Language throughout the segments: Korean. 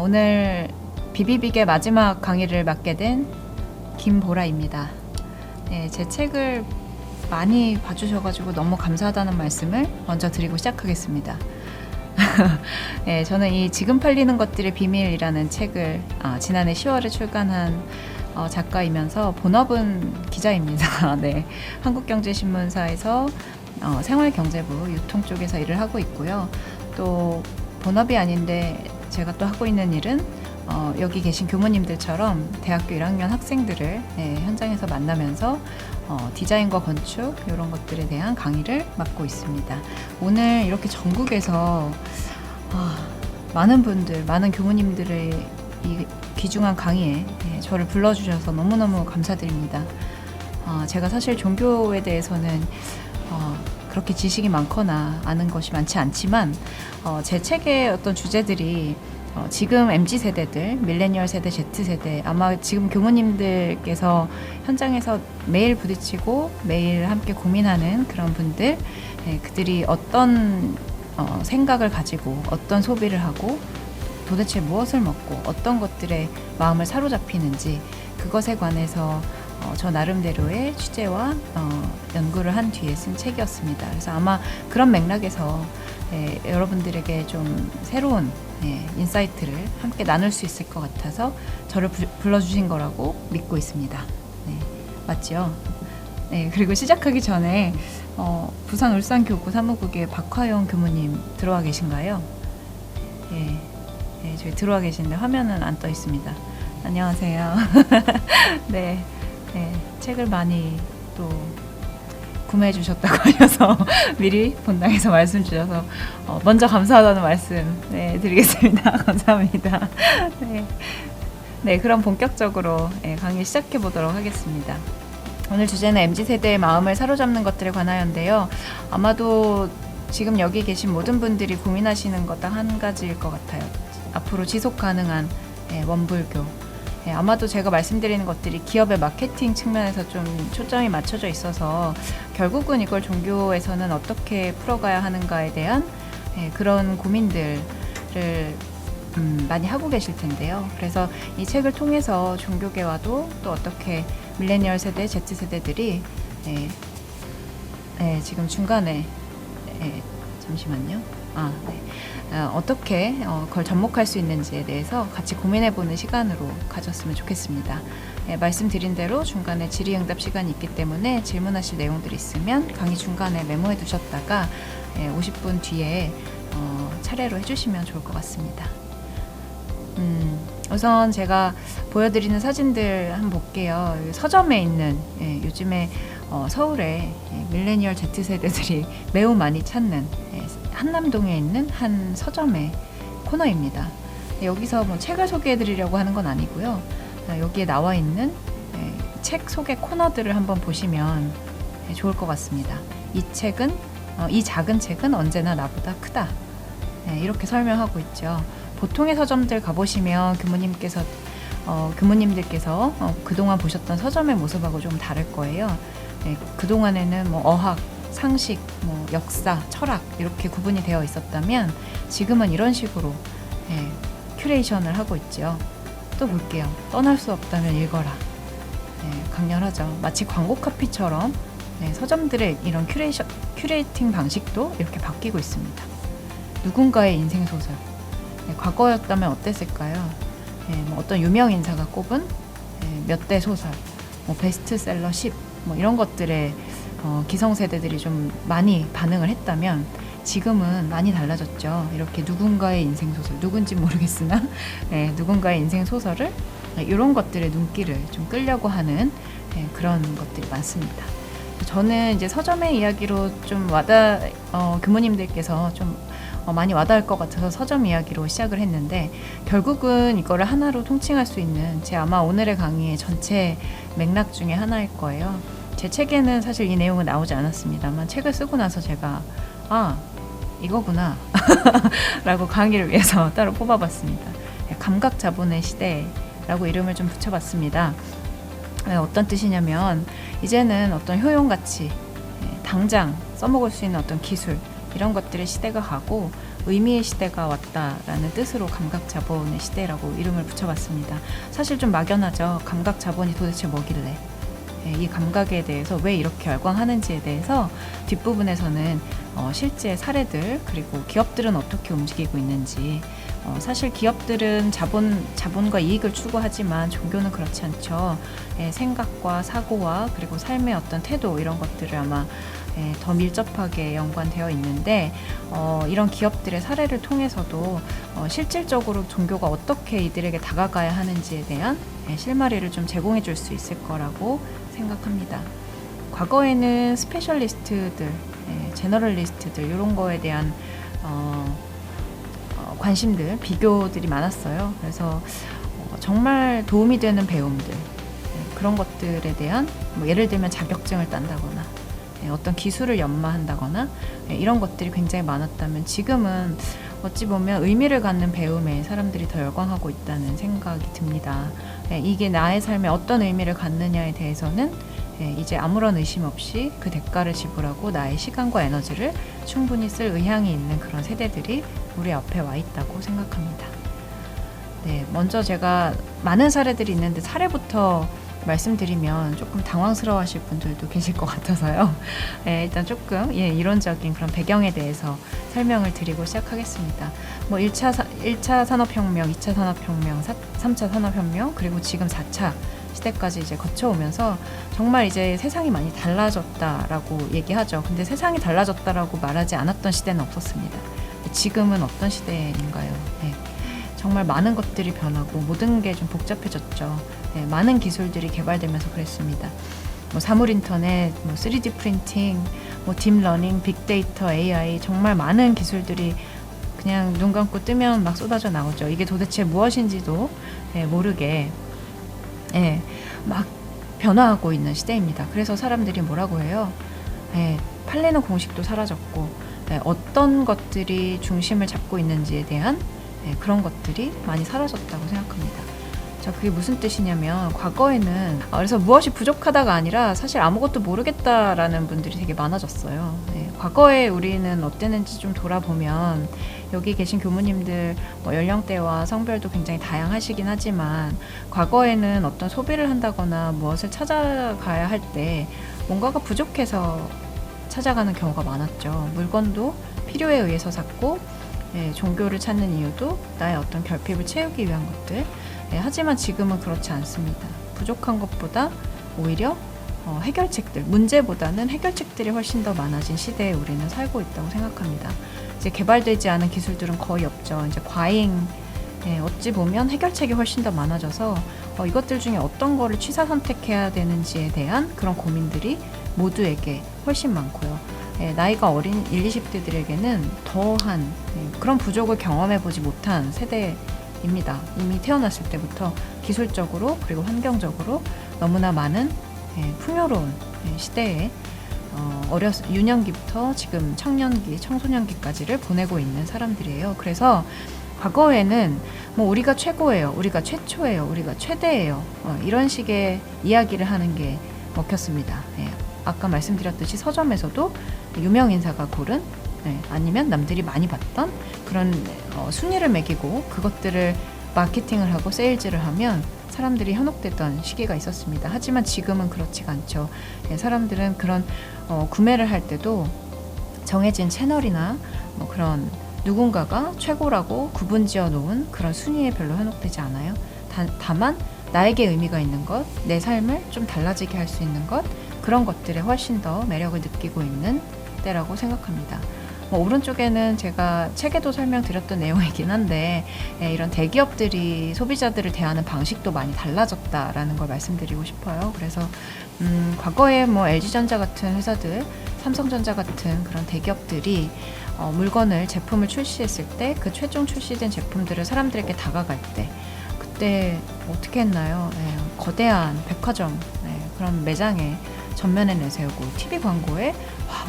오늘 비비빅의 마지막 강의를 맡게 된 김보라입니다. 네, 제 책을 많이 봐주셔가지고 너무 감사하다는 말씀을 먼저 드리고 시작하겠습니다. 네, 저는 이 지금 팔리는 것들의 비밀이라는 책을 지난해 10월에 출간한 작가이면서 본업은 기자입니다. 네, 한국경제신문사에서 생활경제부 유통 쪽에서 일을 하고 있고요. 또 본업이 아닌데 제가 또 하고 있는 일은 여기 계신 교무님들처럼 대학교 1학년 학생들을 현장에서 만나면서 디자인과 건축 이런 것들에 대한 강의를 맡고 있습니다. 오늘 이렇게 전국에서 많은 분들, 많은 교무님들의 이 귀중한 강의에 저를 불러주셔서 너무너무 감사드립니다. 제가 사실 종교에 대해서는 그렇게 지식이 많거나 아는 것이 많지 않지만 제 책의 어떤 주제들이 지금 MZ세대들, 밀레니얼 세대, Z세대 아마 지금 교무님들께서 현장에서 매일 부딪히고 매일 함께 고민하는 그런 분들, 그들이 어떤 생각을 가지고 어떤 소비를 하고 도대체 무엇을 먹고 어떤 것들에 마음을 사로잡히는지 그것에 관해서 저 나름대로의 취재와 연구를 한 뒤에 쓴 책이었습니다. 그래서 아마 그런 맥락에서 여러분들에게 좀 새로운 인사이트를 함께 나눌 수 있을 것 같아서 저를 불러주신 거라고 믿고 있습니다. 네, 맞죠? 네, 그리고 시작하기 전에 부산 울산교구 사무국의 박화영 교무님 들어와 계신가요? 네, 저희 들어와 계신데 화면은 안 떠 있습니다. 안녕하세요. 네, 책을 많이 또 구매해 주셨다고 하셔서 미리 본당에서 말씀 주셔서 먼저 감사하다는 말씀 드리겠습니다. 감사합니다. 네, 그럼 본격적으로 강의 시작해 보도록 하겠습니다. 오늘 주제는 MZ세대의 마음을 사로잡는 것들에 관하여인데요. 아마도 지금 여기 계신 모든 분들이 고민하시는 것 딱 한 가지일 것 같아요. 앞으로 지속 가능한 원불교. 아마도 제가 말씀드리는 것들이 기업의 마케팅 측면에서 좀 초점이 맞춰져 있어서 결국은 이걸 종교에서는 어떻게 풀어가야 하는가에 대한 그런 고민들을 많이 하고 계실 텐데요. 그래서 이 책을 통해서 종교계와도 또 어떻게 밀레니얼 세대, Z세대들이 지금 중간에 잠시만요. 어떻게 그걸 접목할 수 있는지에 대해서 같이 고민해보는 시간으로 가졌으면 좋겠습니다. 말씀드린 대로 중간에 질의응답 시간이 있기 때문에 질문하실 내용들이 있으면 강의 중간에 메모해 두셨다가 50분 뒤에 차례로 해주시면 좋을 것 같습니다. 우선 제가 보여드리는 사진들 한번 볼게요. 서점에 있는 요즘에 서울에 밀레니얼 Z세대들이 매우 많이 찾는 한남동에 있는 한 서점의 코너입니다. 여기서 뭐 책을 소개해드리려고 하는 건 아니고요. 여기에 나와 있는 책 소개 코너들을 한번 보시면 좋을 것 같습니다. 이 작은 책은 언제나 나보다 크다. 이렇게 설명하고 있죠. 보통의 서점들 가보시면 교무님들께서 그동안 보셨던 서점의 모습하고 좀 다를 거예요. 그동안에는 뭐 어학, 상식, 뭐 역사, 철학 이렇게 구분이 되어 있었다면 지금은 이런 식으로 큐레이션을 하고 있죠. 또 볼게요. 떠날 수 없다면 읽어라. 강렬하죠. 마치 광고 카피처럼 서점들의 이런 큐레이팅 방식도 이렇게 바뀌고 있습니다. 누군가의 인생 소설. 과거였다면 어땠을까요? 뭐 어떤 유명 인사가 꼽은 몇 대 소설, 뭐 베스트셀러 10, 뭐 이런 것들에 기성세대들이 좀 많이 반응을 했다면 지금은 많이 달라졌죠. 이렇게 누군가의 인생소설, 누군지 모르겠으나 누군가의 인생소설을 이런 것들의 눈길을 좀 끌려고 하는 그런 것들이 많습니다. 저는 이제 서점의 이야기로 좀 교무님들께서 좀 많이 와닿을 것 같아서 서점 이야기로 시작을 했는데 결국은 이거를 하나로 통칭할 수 있는 아마 오늘의 강의의 전체 맥락 중에 하나일 거예요. 제 책에는 사실 이 내용은 나오지 않았습니다만 책을 쓰고 나서 제가 이거구나 라고 강의를 위해서 따로 뽑아봤습니다. 감각자본의 시대라고 이름을 좀 붙여봤습니다. 어떤 뜻이냐면 이제는 어떤 효용가치, 당장 써먹을 수 있는 어떤 기술 이런 것들의 시대가 가고 의미의 시대가 왔다라는 뜻으로 감각자본의 시대라고 이름을 붙여봤습니다. 사실 좀 막연하죠. 감각자본이 도대체 뭐길래, 이 감각에 대해서 왜 이렇게 열광하는지에 대해서 뒷부분에서는 실제 사례들, 그리고 기업들은 어떻게 움직이고 있는지, 사실 기업들은 자본과 이익을 추구하지만 종교는 그렇지 않죠. 생각과 사고와 그리고 삶의 어떤 태도, 이런 것들을 아마 더 밀접하게 연관되어 있는데, 이런 기업들의 사례를 통해서도 실질적으로 종교가 어떻게 이들에게 다가가야 하는지에 대한 실마리를 좀 제공해 줄 수 있을 거라고 생각합니다. 과거에는 스페셜리스트들, 제너럴리스트들, 이런 거에 대한 관심들, 비교들이 많았어요. 그래서 정말 도움이 되는 배움들, 그런 것들에 대한 예를 들면 자격증을 딴다거나 어떤 기술을 연마한다거나 이런 것들이 굉장히 많았다면, 지금은 어찌 보면 의미를 갖는 배움에 사람들이 더 열광하고 있다는 생각이 듭니다. 이게 나의 삶에 어떤 의미를 갖느냐에 대해서는 이제 아무런 의심 없이 그 대가를 지불하고 나의 시간과 에너지를 충분히 쓸 의향이 있는 그런 세대들이 우리 앞에 와 있다고 생각합니다. 네, 먼저 제가 많은 사례들이 있는데 사례부터 말씀드리면 조금 당황스러워하실 분들도 계실 것 같아서요. 일단 조금 이론적인 그런 배경에 대해서 설명을 드리고 시작하겠습니다. 1차 산업혁명, 2차 산업혁명, 3차 산업혁명, 그리고 지금 4차 시대까지 이제 거쳐오면서 정말 이제 세상이 많이 달라졌다라고 얘기하죠. 근데 세상이 달라졌다라고 말하지 않았던 시대는 없었습니다. 지금은 어떤 시대인가요? 정말 많은 것들이 변하고 모든 게 좀 복잡해졌죠. 많은 기술들이 개발되면서 그랬습니다. 사물 인터넷, 3D 프린팅, 딥러닝, 빅데이터, AI, 정말 많은 기술들이 그냥 눈 감고 뜨면 막 쏟아져 나오죠. 이게 도대체 무엇인지도 모르게 막 변화하고 있는 시대입니다. 그래서 사람들이 뭐라고 해요? 팔리는 공식도 사라졌고, 어떤 것들이 중심을 잡고 있는지에 대한 그런 것들이 많이 사라졌다고 생각합니다. 자, 그게 무슨 뜻이냐면, 과거에는 그래서 무엇이 부족하다가 아니라 사실 아무것도 모르겠다라는 분들이 되게 많아졌어요. 과거에 우리는 어땠는지 좀 돌아보면, 여기 계신 교무님들 연령대와 성별도 굉장히 다양하시긴 하지만, 과거에는 어떤 소비를 한다거나 무엇을 찾아가야 할 때 뭔가가 부족해서 찾아가는 경우가 많았죠. 물건도 필요에 의해서 샀고, 종교를 찾는 이유도 나의 어떤 결핍을 채우기 위한 것들. 하지만 지금은 그렇지 않습니다. 부족한 것보다 오히려 해결책들, 문제보다는 해결책들이 훨씬 더 많아진 시대에 우리는 살고 있다고 생각합니다. 이제 개발되지 않은 기술들은 거의 없죠. 이제 과잉, 어찌 보면 해결책이 훨씬 더 많아져서 이것들 중에 어떤 거를 취사 선택해야 되는지에 대한 그런 고민들이 모두에게 훨씬 많고요. 나이가 어린 20, 20대들에게는 더한 그런 부족을 경험해보지 못한 세대입니다. 이미 태어났을 때부터 기술적으로 그리고 환경적으로 너무나 많은 풍요로운 시대에 유년기부터 지금 청년기, 청소년기까지를 보내고 있는 사람들이에요. 그래서 과거에는 우리가 최고예요, 우리가 최초예요, 우리가 최대예요, 이런 식의 이야기를 하는 게 먹혔습니다. 아까 말씀드렸듯이 서점에서도 유명 인사가 고른, 아니면 남들이 많이 봤던 그런 순위를 매기고 그것들을 마케팅을 하고 세일즈를 하면 사람들이 현혹되던 시기가 있었습니다. 하지만 지금은 그렇지가 않죠. 사람들은 그런 구매를 할 때도 정해진 채널이나 그런 누군가가 최고라고 구분지어 놓은 그런 순위에 별로 현혹되지 않아요. 다만 나에게 의미가 있는 것, 내 삶을 좀 달라지게 할 수 있는 것, 그런 것들에 훨씬 더 매력을 느끼고 있는 때라고 생각합니다. 오른쪽에는 제가 책에도 설명드렸던 내용이긴 한데, 이런 대기업들이 소비자들을 대하는 방식도 많이 달라졌다라는 걸 말씀드리고 싶어요. 그래서 과거에 LG전자 같은 회사들, 삼성전자 같은 그런 대기업들이 물건을, 제품을 출시했을 때 그 최종 출시된 제품들을 사람들에게 다가갈 때, 그때 어떻게 했나요? 거대한 백화점, 그런 매장에 전면에 내세우고 TV 광고에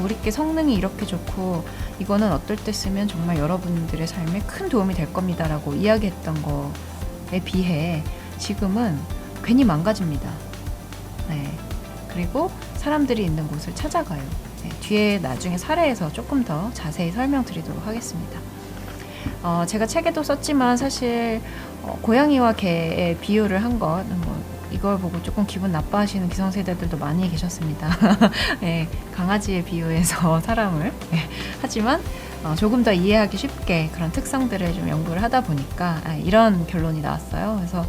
우리께 성능이 이렇게 좋고 이거는 어떨 때 쓰면 정말 여러분들의 삶에 큰 도움이 될 겁니다 라고 이야기했던 거에 비해 지금은 괜히 망가집니다. 그리고 사람들이 있는 곳을 찾아가요. 뒤에 나중에 사례에서 조금 더 자세히 설명드리도록 하겠습니다. 제가 책에도 썼지만 사실 고양이와 개의 비유를 한 것, 이걸 보고 조금 기분 나빠하시는 기성세대들도 많이 계셨습니다. 네, 강아지에 비유해서 사람을. 네, 하지만 조금 더 이해하기 쉽게 그런 특성들을 좀 연구를 하다 보니까 이런 결론이 나왔어요. 그래서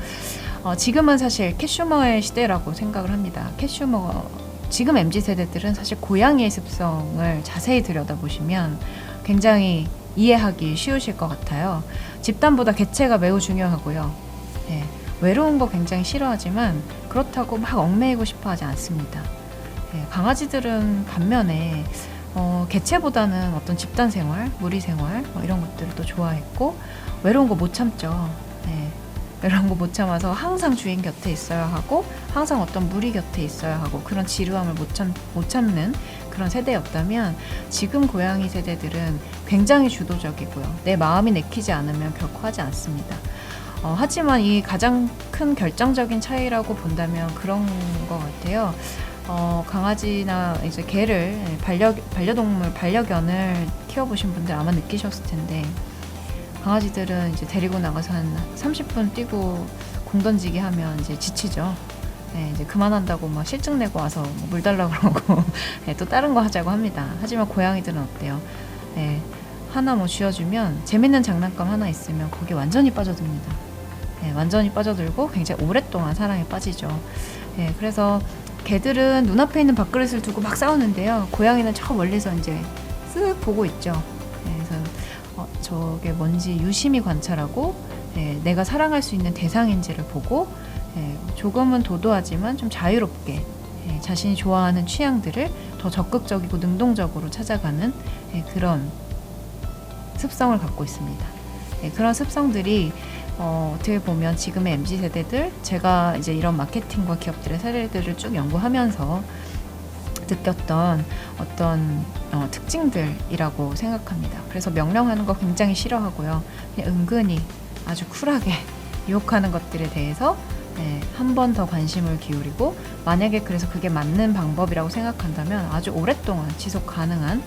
지금은 사실 캣슈머의 시대라고 생각을 합니다. 캣슈머, 지금 MZ세대들은 사실 고양이의 습성을 자세히 들여다보시면 굉장히 이해하기 쉬우실 것 같아요. 집단보다 개체가 매우 중요하고요. 네, 외로운 거 굉장히 싫어하지만 그렇다고 막 얽매이고 싶어 하지 않습니다. 네, 강아지들은 반면에 개체보다는 어떤 집단 생활, 무리 생활 이런 것들을 또 좋아했고 외로운 거 못 참죠. 네, 외로운 거 못 참아서 항상 주인 곁에 있어야 하고 항상 어떤 무리 곁에 있어야 하고 그런 지루함을 못 참는 그런 세대였다면 지금 고양이 세대들은 굉장히 주도적이고요. 내 마음이 내키지 않으면 결코 하지 않습니다. 하지만 이 가장 큰 결정적인 차이라고 본다면 그런 것 같아요. 강아지나 이제 개를 반려동물, 반려견을 키워보신 분들 아마 느끼셨을 텐데 강아지들은 이제 데리고 나가서 한 30분 뛰고 공 던지기 하면 이제 지치죠. 네, 이제 그만한다고 막 실증 내고 와서 물 달라고 그러고 네, 또 다른 거 하자고 합니다. 하지만 고양이들은 어때요? 네, 하나 뭐 쥐어주면 재밌는 장난감 하나 있으면 거기 완전히 빠져듭니다. 네, 완전히 빠져들고 굉장히 오랫동안 사랑에 빠지죠. 네, 그래서 개들은 눈앞에 있는 밥그릇을 두고 막 싸우는데요. 고양이는 저 멀리서 이제 쓱 보고 있죠. 네, 그래서 저게 뭔지 유심히 관찰하고 내가 사랑할 수 있는 대상인지를 보고 조금은 도도하지만 좀 자유롭게 자신이 좋아하는 취향들을 더 적극적이고 능동적으로 찾아가는 그런 습성을 갖고 있습니다. 그런 습성들이 어떻게 보면 지금의 MZ세대들, 제가 이제 이런 마케팅과 기업들의 사례들을 쭉 연구하면서 느꼈던 어떤 특징들이라고 생각합니다. 그래서 명령하는 거 굉장히 싫어하고요. 그냥 은근히 아주 쿨하게 유혹하는 것들에 대해서 한 번 더 관심을 기울이고 만약에 그래서 그게 맞는 방법이라고 생각한다면 아주 오랫동안 지속 가능한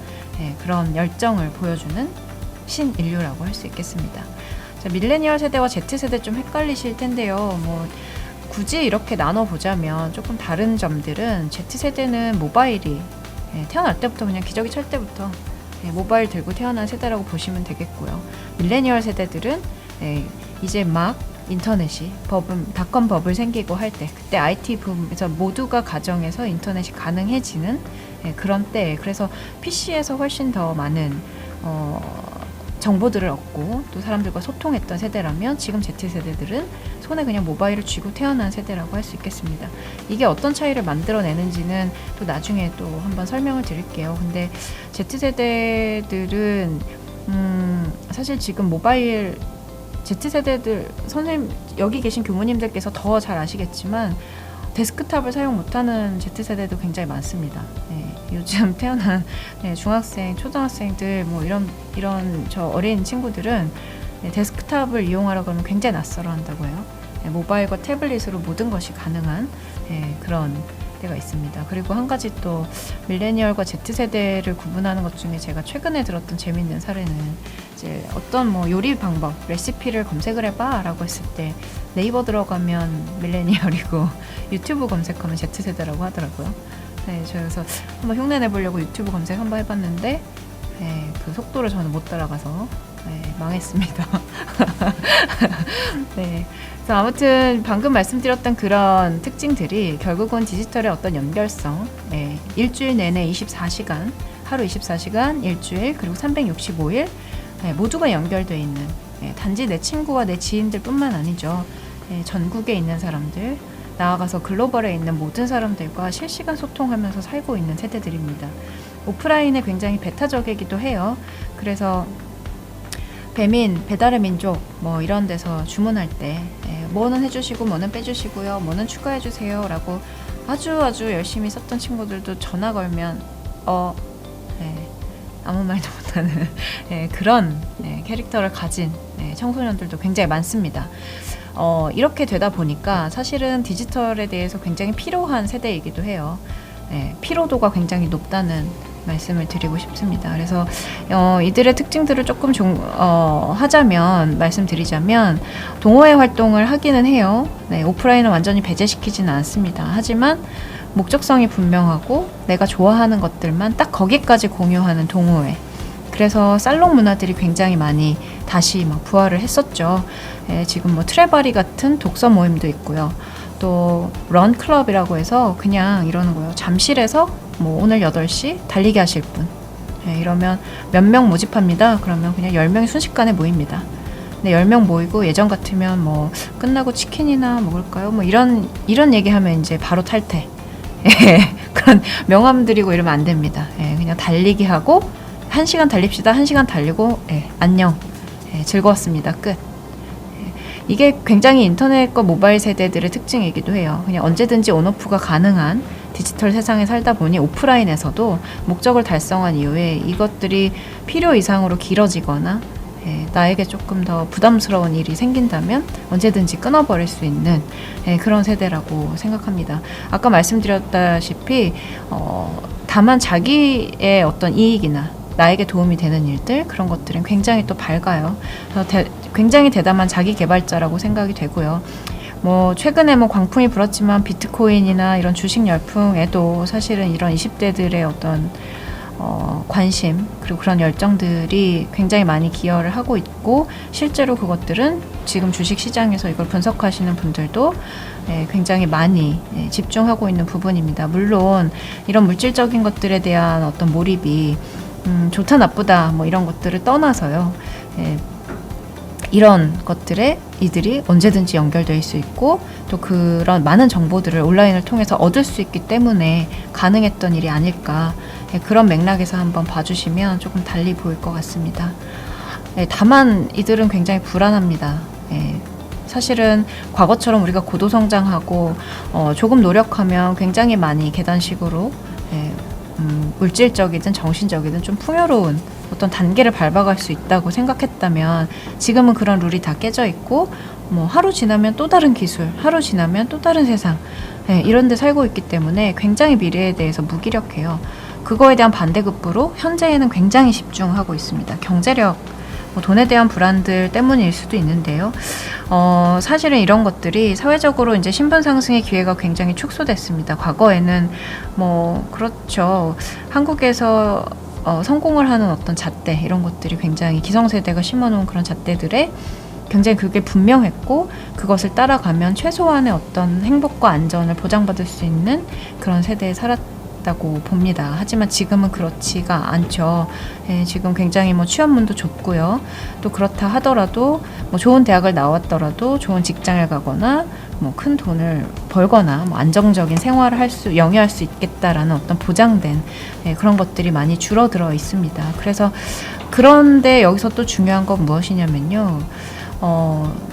그런 열정을 보여주는 신인류라고 할 수 있겠습니다. 자, 밀레니얼 세대와 Z세대 좀 헷갈리실 텐데요. 뭐 굳이 이렇게 나눠보자면 조금 다른 점들은 Z세대는 모바일이 태어날 때부터 그냥 기저귀 찰 때부터 모바일 들고 태어난 세대라고 보시면 되겠고요. 밀레니얼 세대들은 이제 막 인터넷이 닷컴 버블 생기고 할 때, 그때 IT 붐에서 모두가 가정에서 인터넷이 가능해지는 그런 때, 그래서 PC에서 훨씬 더 많은 정보들을 얻고 또 사람들과 소통했던 세대라면 지금 Z세대들은 손에 그냥 모바일을 쥐고 태어난 세대라고 할 수 있겠습니다. 이게 어떤 차이를 만들어내는지는 또 나중에 또 한번 설명을 드릴게요. 근데 Z세대들은 사실 지금 모바일 Z세대들, 선생님 여기 계신 교무님들께서 더 잘 아시겠지만 데스크탑을 사용 못하는 Z세대도 굉장히 많습니다. 요즘 태어난 중학생, 초등학생들 뭐 이런 저 어린 친구들은 데스크탑을 이용하라고 하면 굉장히 낯설어 한다고 해요. 모바일과 태블릿으로 모든 것이 가능한 그런 때가 있습니다. 그리고 한 가지 또 밀레니얼과 Z세대를 구분하는 것 중에 제가 최근에 들었던 재밌는 사례는 이제 어떤 뭐 요리 방법, 레시피를 검색을 해봐 라고 했을 때 네이버 들어가면 밀레니얼이고 유튜브 검색하면 Z세대라고 하더라고요. 그래서 한번 흉내 내보려고 유튜브 검색 한번 해봤는데 그 속도를 저는 못 따라가서 망했습니다. 그래서 아무튼 방금 말씀드렸던 그런 특징들이 결국은 디지털의 어떤 연결성, 일주일 내내 24시간, 하루 24시간, 일주일, 그리고 365일 모두가 연결되어 있는, 단지 내 친구와 내 지인들 뿐만 아니죠. 전국에 있는 사람들, 나아가서 글로벌에 있는 모든 사람들과 실시간 소통하면서 살고 있는 세대들입니다. 오프라인에 굉장히 배타적이기도 해요. 그래서 배민, 배달의 민족 뭐 이런 데서 주문할 때 뭐는 해주시고 뭐는 빼주시고요, 뭐는 추가해주세요 라고 아주 열심히 썼던 친구들도 전화 걸면 아무 말도 못하는 그런 캐릭터를 가진 청소년들도 굉장히 많습니다. 이렇게 되다 보니까 사실은 디지털에 대해서 굉장히 피로한 세대이기도 해요. 피로도가 굉장히 높다는 말씀을 드리고 싶습니다. 그래서 이들의 특징들을 조금 말씀드리자면 동호회 활동을 하기는 해요. 네, 오프라인은 완전히 배제시키지는 않습니다. 하지만 목적성이 분명하고 내가 좋아하는 것들만 딱 거기까지 공유하는 동호회. 그래서 살롱 문화들이 굉장히 많이 다시 막 부활을 했었죠. 지금 뭐 트레바리 같은 독서 모임도 있고요. 또 런클럽이라고 해서 그냥 이러는 거예요. 잠실에서 뭐 오늘 8시 달리기 하실 분. 이러면 몇 명 모집합니다. 그러면 그냥 10명이 순식간에 모입니다. 근데 10명 모이고 예전 같으면 뭐 끝나고 치킨이나 먹을까요? 뭐 이런 얘기하면 이제 바로 탈퇴. 그런 명함 드리고 이러면 안 됩니다. 그냥 달리기 하고 1시간 달립시다. 1시간 달리고 안녕. 즐거웠습니다. 끝. 이게 굉장히 인터넷과 모바일 세대들의 특징이기도 해요. 그냥 언제든지 온오프가 가능한 디지털 세상에 살다 보니 오프라인에서도 목적을 달성한 이후에 이것들이 필요 이상으로 길어지거나 나에게 조금 더 부담스러운 일이 생긴다면 언제든지 끊어버릴 수 있는 그런 세대라고 생각합니다. 아까 말씀드렸다시피 다만 자기의 어떤 이익이나 나에게 도움이 되는 일들, 그런 것들은 굉장히 또 밝아요. 굉장히 대담한 자기 개발자라고 생각이 되고요. 뭐 최근에 뭐 광풍이 불었지만 비트코인이나 이런 주식 열풍에도 사실은 이런 20대들의 어떤 관심 그리고 그런 열정들이 굉장히 많이 기여를 하고 있고, 실제로 그것들은 지금 주식 시장에서 이걸 분석하시는 분들도 굉장히 많이 집중하고 있는 부분입니다. 물론 이런 물질적인 것들에 대한 어떤 몰입이 좋다 나쁘다 뭐 이런 것들을 떠나서요. 이런 것들에 이들이 언제든지 연결될 수 있고 또 그런 많은 정보들을 온라인을 통해서 얻을 수 있기 때문에 가능했던 일이 아닐까, 그런 맥락에서 한번 봐주시면 조금 달리 보일 것 같습니다. 다만 이들은 굉장히 불안합니다. 사실은 과거처럼 우리가 고도성장하고 조금 노력하면 굉장히 많이 계단식으로 물질적이든 정신적이든 좀 풍요로운 어떤 단계를 밟아갈 수 있다고 생각했다면 지금은 그런 룰이 다 깨져 있고, 뭐 하루 지나면 또 다른 기술, 하루 지나면 또 다른 세상, 이런 데 살고 있기 때문에 굉장히 미래에 대해서 무기력해요. 그거에 대한 반대급부로 현재에는 굉장히 집중하고 있습니다. 경제력, 뭐 돈에 대한 불안들 때문일 수도 있는데요. 사실은 이런 것들이 사회적으로 이제 신분 상승의 기회가 굉장히 축소됐습니다. 과거에는 뭐 그렇죠. 한국에서 성공을 하는 어떤 잣대, 이런 것들이 굉장히 기성세대가 심어놓은 그런 잣대들에 굉장히 그게 분명했고, 그것을 따라가면 최소한의 어떤 행복과 안전을 보장받을 수 있는 그런 세대에 살았다고 봅니다. 하지만 지금은 그렇지가 않죠. 지금 굉장히 뭐 취업문도 좁고요. 또 그렇다 하더라도 뭐 좋은 대학을 나왔더라도 좋은 직장을 가거나 뭐 큰 돈을 벌거나 뭐 안정적인 생활을 영위할 수 있겠다라는 어떤 보장된 그런 것들이 많이 줄어들어 있습니다. 그래서 그런데 여기서 또 중요한 건 무엇이냐면요.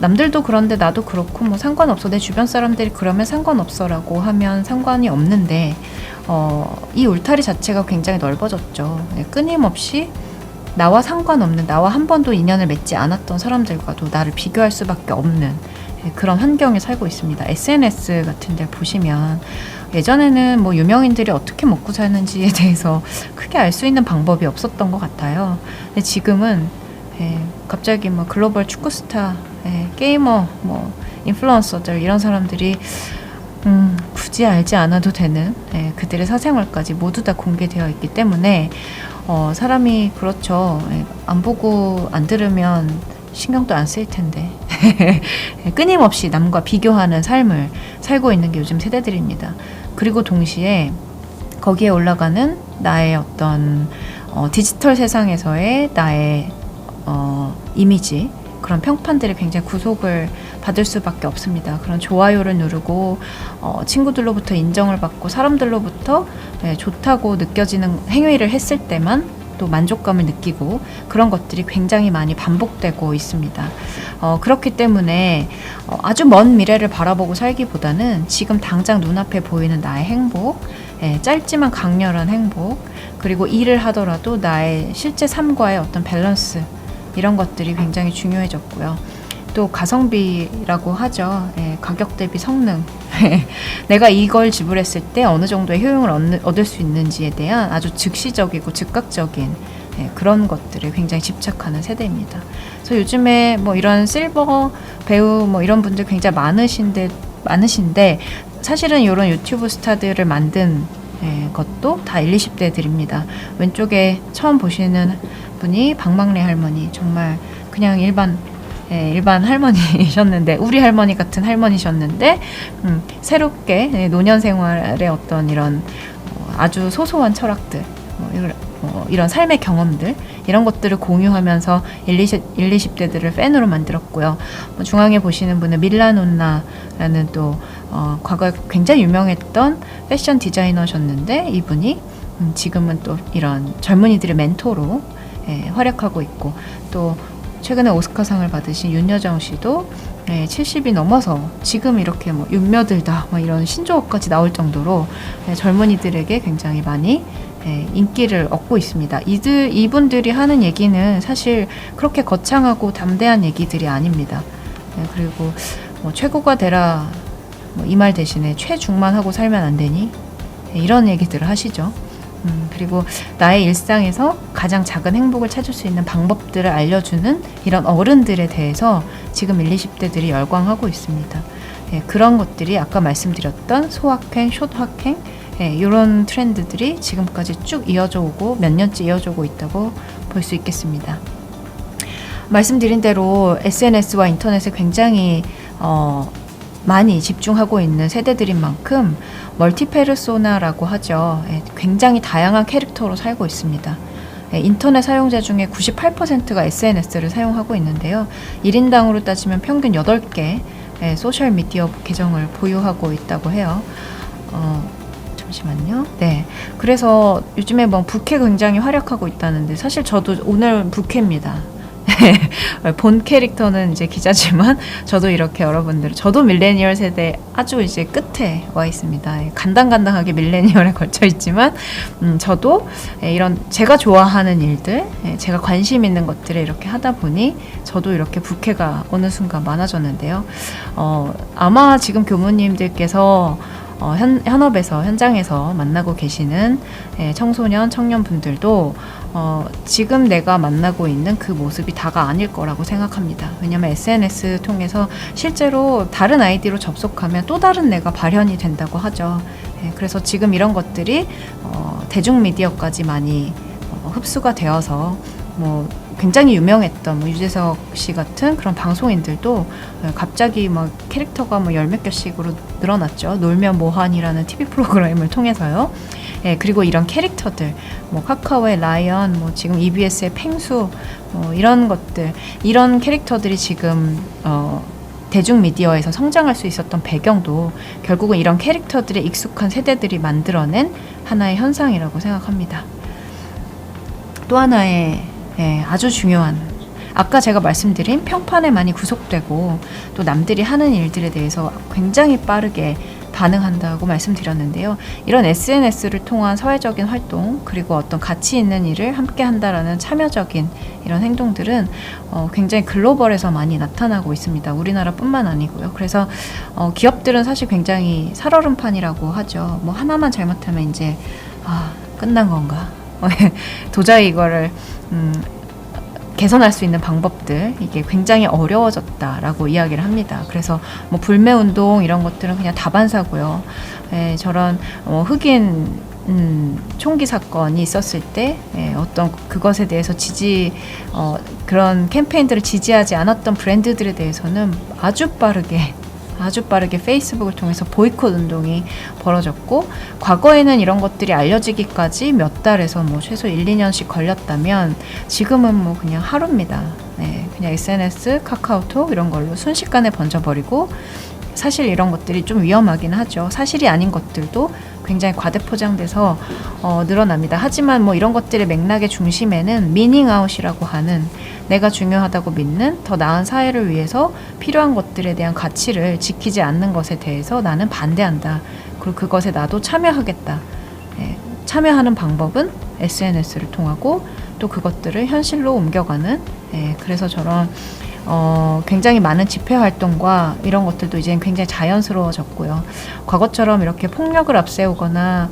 남들도 그런데 나도 그렇고 뭐 상관없어, 내 주변 사람들이 그러면 상관없어라고 하면 상관이 없는데 이 울타리 자체가 굉장히 넓어졌죠. 끊임없이 나와 상관없는, 나와 한 번도 인연을 맺지 않았던 사람들과도 나를 비교할 수밖에 없는 그런 환경에 살고 있습니다. SNS 같은 데 보시면 예전에는 뭐 유명인들이 어떻게 먹고 사는지에 대해서 크게 알 수 있는 방법이 없었던 것 같아요. 근데 지금은 갑자기 뭐 글로벌 축구 스타, 게이머, 뭐 인플루언서들, 이런 사람들이 굳이 알지 않아도 되는 그들의 사생활까지 모두 다 공개되어 있기 때문에 사람이 그렇죠. 안 보고 안 들으면 신경도 안 쓸 텐데 끊임없이 남과 비교하는 삶을 살고 있는 게 요즘 세대들입니다. 그리고 동시에 거기에 올라가는 나의 어떤 디지털 세상에서의 나의 이미지, 그런 평판들이 굉장히 구속을 받을 수밖에 없습니다. 그런 좋아요를 누르고 친구들로부터 인정을 받고 사람들로부터 좋다고 느껴지는 행위를 했을 때만 또 만족감을 느끼고, 그런 것들이 굉장히 많이 반복되고 있습니다. 그렇기 때문에 아주 먼 미래를 바라보고 살기보다는 지금 당장 눈앞에 보이는 나의 행복, 짧지만 강렬한 행복, 그리고 일을 하더라도 나의 실제 삶과의 어떤 밸런스, 이런 것들이 굉장히 중요해졌고요. 또 가성비라고 하죠. 가격 대비 성능 내가 이걸 지불했을 때 어느 정도의 효용을 얻을 수 있는지에 대한 아주 즉시적이고 즉각적인 그런 것들에 굉장히 집착하는 세대입니다. 그래서 요즘에 뭐 이런 실버 배우 뭐 이런 분들 굉장히 많으신데 사실은 이런 유튜브 스타들을 만든 것도 다 20대들입니다. 왼쪽에 처음 보시는 분이 박막래 할머니, 정말 그냥 일반 할머니셨는데, 우리 할머니 같은 할머니셨는데 새롭게 노년 생활의 어떤 이런 아주 소소한 철학들, 이런 삶의 경험들, 이런 것들을 공유하면서 20대들을 팬으로 만들었고요. 중앙에 보시는 분은 밀라논나라는 또 과거에 굉장히 유명했던 패션 디자이너셨는데, 이분이 지금은 또 이런 젊은이들의 멘토로 활약하고 있고, 또 최근에 오스카상을 받으신 윤여정 씨도 70이 넘어서 지금 이렇게 뭐 윤며들다 이런 신조어까지 나올 정도로 젊은이들에게 굉장히 많이 인기를 얻고 있습니다. 이분들이 하는 얘기는 사실 그렇게 거창하고 담대한 얘기들이 아닙니다. 그리고 뭐 최고가 되라 이 말 대신에 최중만 하고 살면 안 되니? 이런 얘기들을 하시죠. 그리고 나의 일상에서 가장 작은 행복을 찾을 수 있는 방법들을 알려주는 이런 어른들에 대해서 지금 20대들이 열광하고 있습니다. 그런 것들이 아까 말씀드렸던 소확행, 숏확행, 이런 트렌드들이 지금까지 쭉 이어져 오고 몇 년째 이어져 오고 있다고 볼 수 있겠습니다. 말씀드린 대로 SNS와 인터넷에 굉장히 많이 집중하고 있는 세대들인 만큼 멀티페르소나라고 하죠. 굉장히 다양한 캐릭터로 살고 있습니다. 인터넷 사용자 중에 98%가 SNS를 사용하고 있는데요. 1인당으로 따지면 평균 8개 소셜미디어 계정을 보유하고 있다고 해요. 잠시만요. 네. 그래서 요즘에 뭐 부캐 굉장히 활약하고 있다는데, 사실 저도 오늘 부캐입니다. 본 캐릭터는 이제 기자지만 저도 이렇게 저도 밀레니얼 세대 아주 이제 끝에 와 있습니다. 간당간당하게 밀레니얼에 걸쳐 있지만 저도 이런 제가 좋아하는 일들, 제가 관심 있는 것들을 이렇게 하다 보니 저도 이렇게 부캐가 어느 순간 많아졌는데요. 아마 지금 교무님들께서 현장에서 만나고 계시는 청소년, 청년분들도 지금 내가 만나고 있는 그 모습이 다가 아닐 거라고 생각합니다. 왜냐하면 SNS 통해서 실제로 다른 아이디로 접속하면 또 다른 내가 발현이 된다고 하죠. 그래서 지금 이런 것들이 대중미디어까지 많이 흡수가 되어서 뭐 굉장히 유명했던 유재석 씨 같은 그런 방송인들도 갑자기 막 캐릭터가 뭐 10몇 개씩으로 늘어났죠. 놀면 뭐하니라는 TV 프로그램을 통해서요. 그리고 이런 캐릭터들, 뭐 카카오의 라이언, 뭐 지금 EBS의 펭수, 이런 것들, 이런 캐릭터들이 지금 대중미디어에서 성장할 수 있었던 배경도 결국은 이런 캐릭터들에 익숙한 세대들이 만들어낸 하나의 현상이라고 생각합니다. 또 하나의 아주 중요한, 아까 제가 말씀드린 평판에 많이 구속되고 또 남들이 하는 일들에 대해서 굉장히 빠르게 반응한다고 말씀드렸는데요. 이런 SNS를 통한 사회적인 활동, 그리고 어떤 가치 있는 일을 함께 한다라는 참여적인 이런 행동들은 굉장히 글로벌에서 많이 나타나고 있습니다. 우리나라뿐만 아니고요. 그래서 기업들은 사실 굉장히 살얼음판이라고 하죠. 뭐 하나만 잘못하면 이제 끝난 건가? 도저히 이거를 개선할 수 있는 방법들, 이게 굉장히 어려워졌다라고 이야기를 합니다. 그래서 뭐 불매운동 이런 것들은 그냥 다반사고요. 저런 흑인 총기 사건이 있었을 때 어떤 그것에 대해서 그런 캠페인들을 지지하지 않았던 브랜드들에 대해서는 아주 빠르게 페이스북을 통해서 보이콧 운동이 벌어졌고, 과거에는 이런 것들이 알려지기까지 몇 달에서 뭐 최소 1-2년씩 걸렸다면 지금은 뭐 그냥 하루입니다. 그냥 SNS, 카카오톡 이런 걸로 순식간에 번져버리고, 사실 이런 것들이 좀 위험하긴 하죠. 사실이 아닌 것들도 굉장히 과대포장돼서 늘어납니다. 하지만 뭐 이런 것들의 맥락의 중심에는 미닝아웃이라고 하는, 내가 중요하다고 믿는 더 나은 사회를 위해서 필요한 것들에 대한 가치를 지키지 않는 것에 대해서 나는 반대한다. 그리고 그것에 나도 참여하겠다. 참여하는 방법은 SNS를 통하고 또 그것들을 현실로 옮겨가는, 그래서 저런 굉장히 많은 집회 활동과 이런 것들도 이제 굉장히 자연스러워졌고요. 과거처럼 이렇게 폭력을 앞세우거나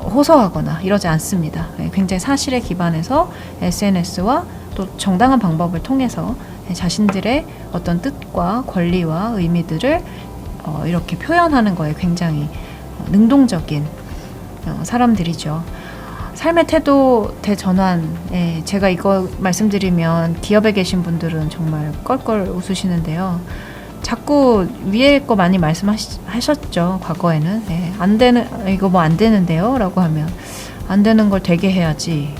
호소하거나 이러지 않습니다. 굉장히 사실에 기반해서 SNS와 또 정당한 방법을 통해서 자신들의 어떤 뜻과 권리와 의미들을 이렇게 표현하는 거에 굉장히 능동적인 사람들이죠. 삶의 태도 대전환. 제가 이거 말씀드리면 기업에 계신 분들은 정말 껄껄 웃으시는데요. 자꾸 위에 거 많이 말씀하셨죠. 과거에는. 이거 뭐 안 되는데요? 라고 하면 안 되는 걸 되게 해야지.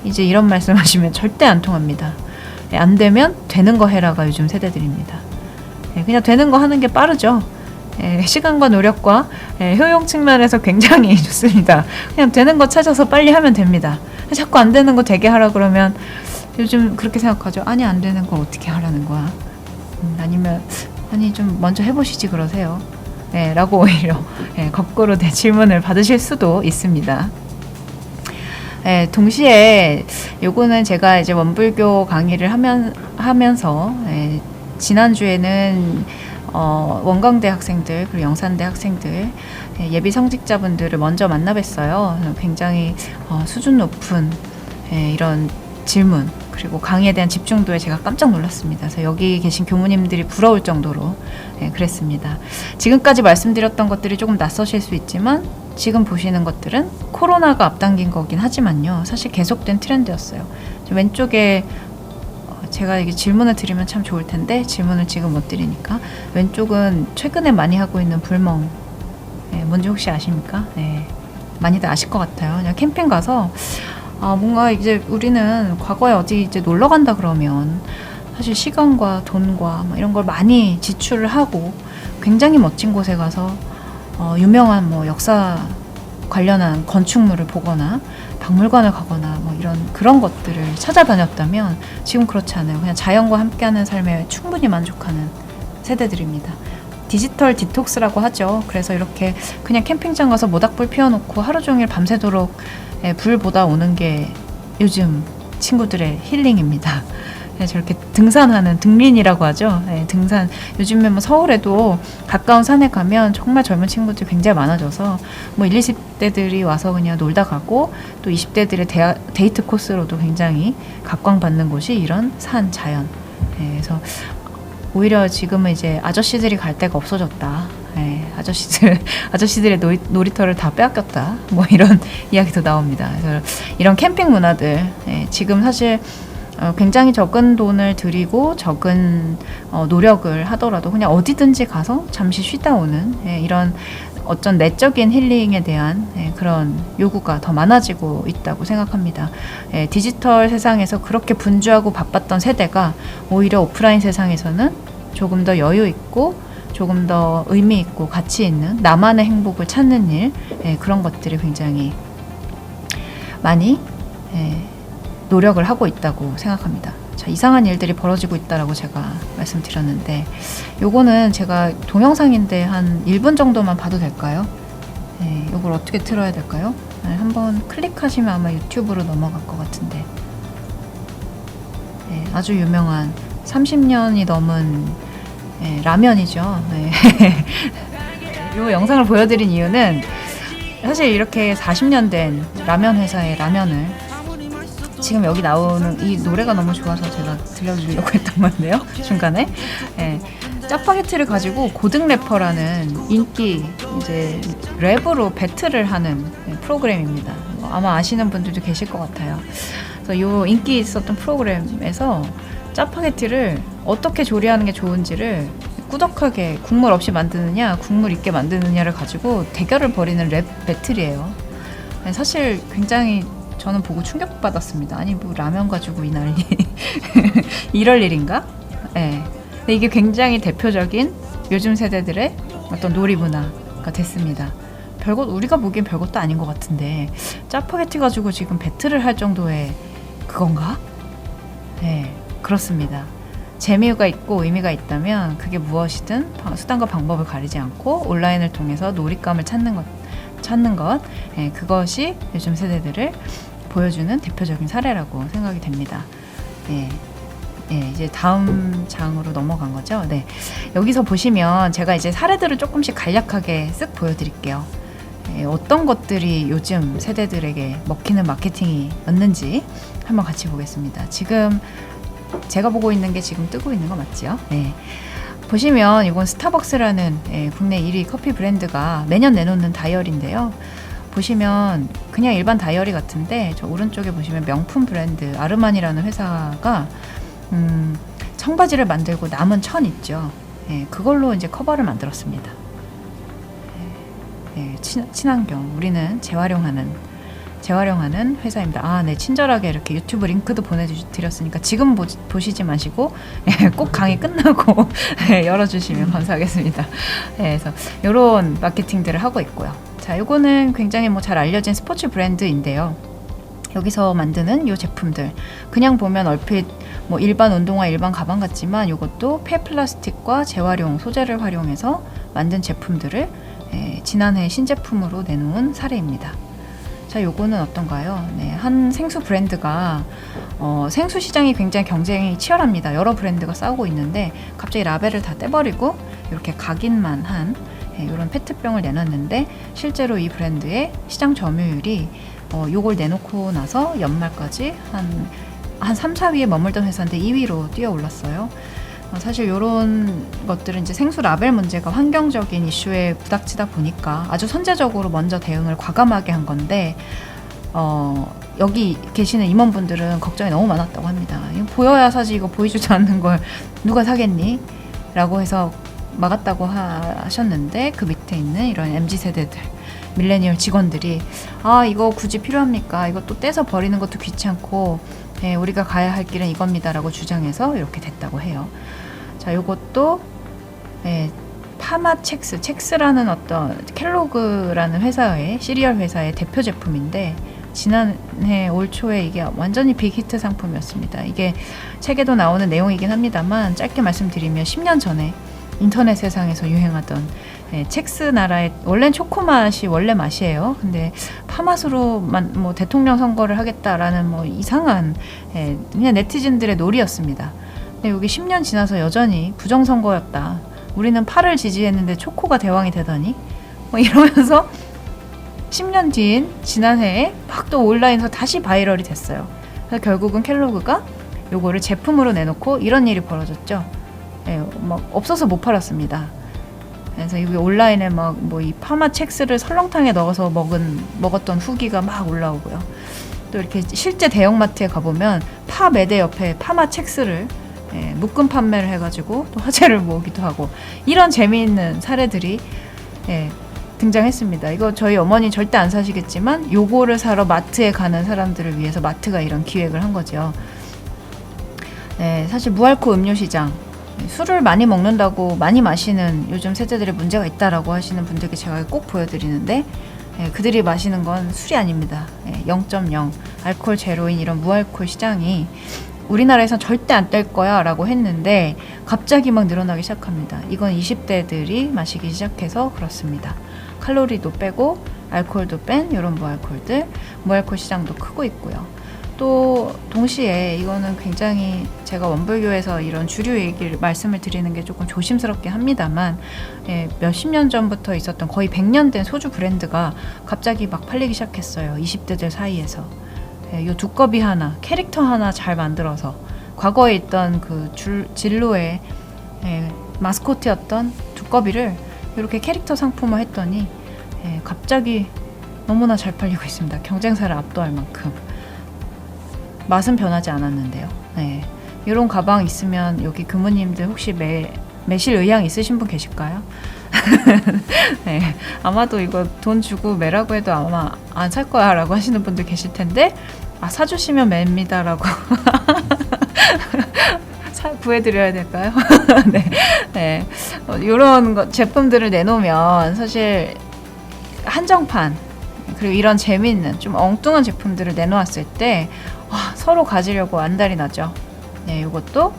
이제 이런 말씀하시면 절대 안 통합니다. 안 되면 되는 거 해라가 요즘 세대들입니다. 그냥 되는 거 하는 게 빠르죠. 시간과 노력과 효용 측면에서 굉장히 좋습니다. 그냥 되는 거 찾아서 빨리 하면 됩니다. 자꾸 안 되는 거 되게 하라 그러면 요즘 그렇게 생각하죠. 아니 안 되는 걸 어떻게 하라는 거야. 아니면 아니 좀 먼저 해보시지 그러세요. 라고 오히려 거꾸로 질문을 받으실 수도 있습니다. 동시에 요거는 제가 이제 원불교 강의를 하면서 지난주에는 원광대 학생들 그리고 영산대 학생들 예비 성직자분들을 먼저 만나뵀어요. 굉장히 수준 높은 이런 질문 그리고 강의에 대한 집중도에 제가 깜짝 놀랐습니다. 그래서 여기 계신 교무님들이 부러울 정도로 그랬습니다. 지금까지 말씀드렸던 것들이 조금 낯서실 수 있지만 지금 보시는 것들은 코로나가 앞당긴 거긴 하지만요. 사실 계속된 트렌드였어요. 왼쪽에 제가 이게 질문을 드리면 참 좋을 텐데 질문을 지금 못 드리니까 왼쪽은 최근에 많이 하고 있는 불멍 뭔지 혹시 아십니까? 많이들 아실 것 같아요. 그냥 캠핑 가서 뭔가 이제 우리는 과거에 어디 이제 놀러 간다 그러면 사실 시간과 돈과 이런 걸 많이 지출을 하고 굉장히 멋진 곳에 가서 유명한 뭐 역사 관련한 건축물을 보거나 박물관을 가거나 이런 그런 것들을 찾아다녔다면 지금 그렇지 않아요. 그냥 자연과 함께하는 삶에 충분히 만족하는 세대들입니다. 디지털 디톡스라고 하죠. 그래서 이렇게 그냥 캠핑장 가서 모닥불 피워놓고 하루 종일 밤새도록 불 보다 오는 게 요즘 친구들의 힐링입니다. 저렇게 등산하는 등린이라고 하죠. 등산. 요즘에 뭐 서울에도 가까운 산에 가면 정말 젊은 친구들이 굉장히 많아져서 뭐 20대들이 와서 그냥 놀다 가고 또 20대들의 데이트 코스로도 굉장히 각광받는 곳이 이런 산, 자연. 그래서 오히려 지금은 이제 아저씨들이 갈 데가 없어졌다. 아저씨들의 놀이터를 다 빼앗겼다. 뭐 이런 이야기도 나옵니다. 그래서 이런 캠핑 문화들 지금 사실 굉장히 적은 돈을 들이고 적은 노력을 하더라도 그냥 어디든지 가서 잠시 쉬다 오는 이런 어떤 내적인 힐링에 대한 그런 요구가 더 많아지고 있다고 생각합니다. 디지털 세상에서 그렇게 분주하고 바빴던 세대가 오히려 오프라인 세상에서는 조금 더 여유 있고 조금 더 의미 있고 가치 있는 나만의 행복을 찾는 일 그런 것들이 굉장히 많이 노력을 하고 있다고 생각합니다. 자, 이상한 일들이 벌어지고 있다라고 제가 말씀드렸는데 요거는 제가 동영상인데 한 1분 정도만 봐도 될까요? 요걸 어떻게 틀어야 될까요? 한번 클릭하시면 아마 유튜브로 넘어갈 것 같은데 아주 유명한 30년이 넘은 라면이죠. 요 영상을 보여드린 이유는 사실 이렇게 40년 된 라면 회사의 라면을 지금 여기 나오는 이 노래가 너무 좋아서 제가 들려드리려고 했던 건데요. 중간에 짜파게티를 가지고 고등 래퍼라는 인기 이제 랩으로 배틀을 하는 프로그램입니다. 아마 아시는 분들도 계실 것 같아요. 그래서 요 인기 있었던 프로그램에서 짜파게티를 어떻게 조리하는 게 좋은지를 꾸덕하게 국물 없이 만드느냐 국물 있게 만드느냐를 가지고 대결을 벌이는 랩 배틀이에요. 사실 굉장히 저는 보고 충격받았습니다. 아니 뭐 라면 가지고 이 난리 이럴 일인가? 근데 이게 굉장히 대표적인 요즘 세대들의 어떤 놀이 문화가 됐습니다. 별것 우리가 보기엔 별것도 아닌 것 같은데 짜파게티 가지고 지금 배틀을 할 정도의 그건가? 그렇습니다. 재미가 있고 의미가 있다면 그게 무엇이든 수단과 방법을 가리지 않고 온라인을 통해서 놀잇감을 찾는 것 그것이 요즘 세대들을 보여주는 대표적인 사례라고 생각이 됩니다. 예, 이제 다음 장으로 넘어간 거죠. 네. 여기서 보시면 제가 이제 사례들을 조금씩 간략하게 쓱 보여드릴게요. 예, 어떤 것들이 요즘 세대들에게 먹히는 마케팅이었는지 한번 같이 보겠습니다. 지금 제가 보고 있는 게 지금 뜨고 있는 거 맞죠? 네. 보시면 이건 스타벅스라는 국내 1위 커피 브랜드가 매년 내놓는 다이어리인데요. 보시면 그냥 일반 다이어리 같은데 저 오른쪽에 보시면 명품 브랜드 아르마니라는 회사가 청바지를 만들고 남은 천 있죠. 그걸로 이제 커버를 만들었습니다. 친환경, 우리는 재활용하는 회사입니다. 아, 네, 친절하게 이렇게 유튜브 링크도 보내드렸으니까 지금 보시지 마시고 꼭 강의 끝나고 열어주시면 감사하겠습니다. 그래서 이런 마케팅들을 하고 있고요. 자, 이거는 굉장히 잘 알려진 스포츠 브랜드인데요. 여기서 만드는 이 제품들 그냥 보면 얼핏 일반 운동화, 일반 가방 같지만 이것도 폐플라스틱과 재활용 소재를 활용해서 만든 제품들을 지난해 신제품으로 내놓은 사례입니다. 자, 요거는 어떤가요? 네, 한 생수 브랜드가 생수 시장이 굉장히 경쟁이 치열합니다. 여러 브랜드가 싸우고 있는데 갑자기 라벨을 다 떼버리고 이렇게 각인만 한 이런 페트병을 내놨는데 실제로 이 브랜드의 시장 점유율이 요걸 내놓고 나서 연말까지 한 3, 4위에 머물던 회사인데 2위로 뛰어 올랐어요. 사실 이런 것들은 이제 생수 라벨 문제가 환경적인 이슈에 부닥치다 보니까 아주 선제적으로 먼저 대응을 과감하게 한 건데 여기 계시는 임원분들은 걱정이 너무 많았다고 합니다. 이거 보여야 사지 이거 보여주지 않는 걸 누가 사겠니? 라고 해서 막았다고 하셨는데 그 밑에 있는 이런 MZ세대들 밀레니얼 직원들이 아, 이거 굳이 필요합니까? 이거 또 떼서 버리는 것도 귀찮고 우리가 가야 할 길은 이겁니다 라고 주장해서 이렇게 됐다고 해요. 자, 요것도 파마 첵스라는 어떤 켈로그라는 회사의 시리얼 회사의 대표 제품인데 지난해 올 초에 이게 완전히 빅히트 상품이었습니다. 이게 책에도 나오는 내용이긴 합니다만 짧게 말씀드리면 10년 전에 인터넷 세상에서 유행하던 첵스 나라의 원래는 초코맛이 원래 맛이에요. 근데 파맛으로 대통령 선거를 하겠다라는 이상한 그냥 네티즌들의 놀이였습니다. 근데 여기 10년 지나서 여전히 부정선거였다. 우리는 파를 지지했는데 초코가 대왕이 되다니 이러면서 10년 뒤인 지난해에 막 또 온라인에서 다시 바이럴이 됐어요. 그래서 결국은 켈로그가 요거를 제품으로 내놓고 이런 일이 벌어졌죠. 없어서 못 팔았습니다. 그래서 여기 온라인에 이 파마 첵스를 설렁탕에 넣어서 먹었던 후기가 막 올라오고요. 또 이렇게 실제 대형마트에 가보면 파 매대 옆에 파마 첵스를 묶음 판매를 해가지고 또 화제를 모으기도 하고 이런 재미있는 사례들이 등장했습니다. 이거 저희 어머니 절대 안 사시겠지만 요거를 사러 마트에 가는 사람들을 위해서 마트가 이런 기획을 한 거죠. 사실 무알코올 음료 시장 술을 많이 먹는다고 많이 마시는 요즘 세대들의 문제가 있다라고 하시는 분들께 제가 꼭 보여드리는데 그들이 마시는 건 술이 아닙니다. 0.0 알코올 제로인 이런 무알코올 시장이 우리나라에선 절대 안 될 거야 라고 했는데 갑자기 막 늘어나기 시작합니다. 이건 20대들이 마시기 시작해서 그렇습니다. 칼로리도 빼고 알코올도 뺀 이런 무알코올 시장도 크고 있고요. 또 동시에 이거는 굉장히 제가 원불교에서 이런 주류 얘기를 말씀을 드리는 게 조금 조심스럽긴 합니다만 몇십 년 전부터 있었던 거의 100년 된 소주 브랜드가 갑자기 막 팔리기 시작했어요. 20대들 사이에서. 이 두꺼비 하나, 캐릭터 하나 잘 만들어서 과거에 있던 그 진로의 마스코트였던 두꺼비를 이렇게 캐릭터 상품화 했더니 갑자기 너무나 잘 팔리고 있습니다. 경쟁사를 압도할 만큼. 맛은 변하지 않았는데요. 이런 가방 있으면 여기 교무님들 혹시 매실 의향 있으신 분 계실까요? 아마도 이거 돈 주고 매라고 해도 아마 안 살 거야 라고 하시는 분들 계실 텐데 사주시면 맵니다 라고 구해드려야 될까요? 이런 제품들을 내놓으면 사실 한정판 그리고 이런 재미있는 좀 엉뚱한 제품들을 내놓았을 때 서로 가지려고 안달이 나죠. 이것도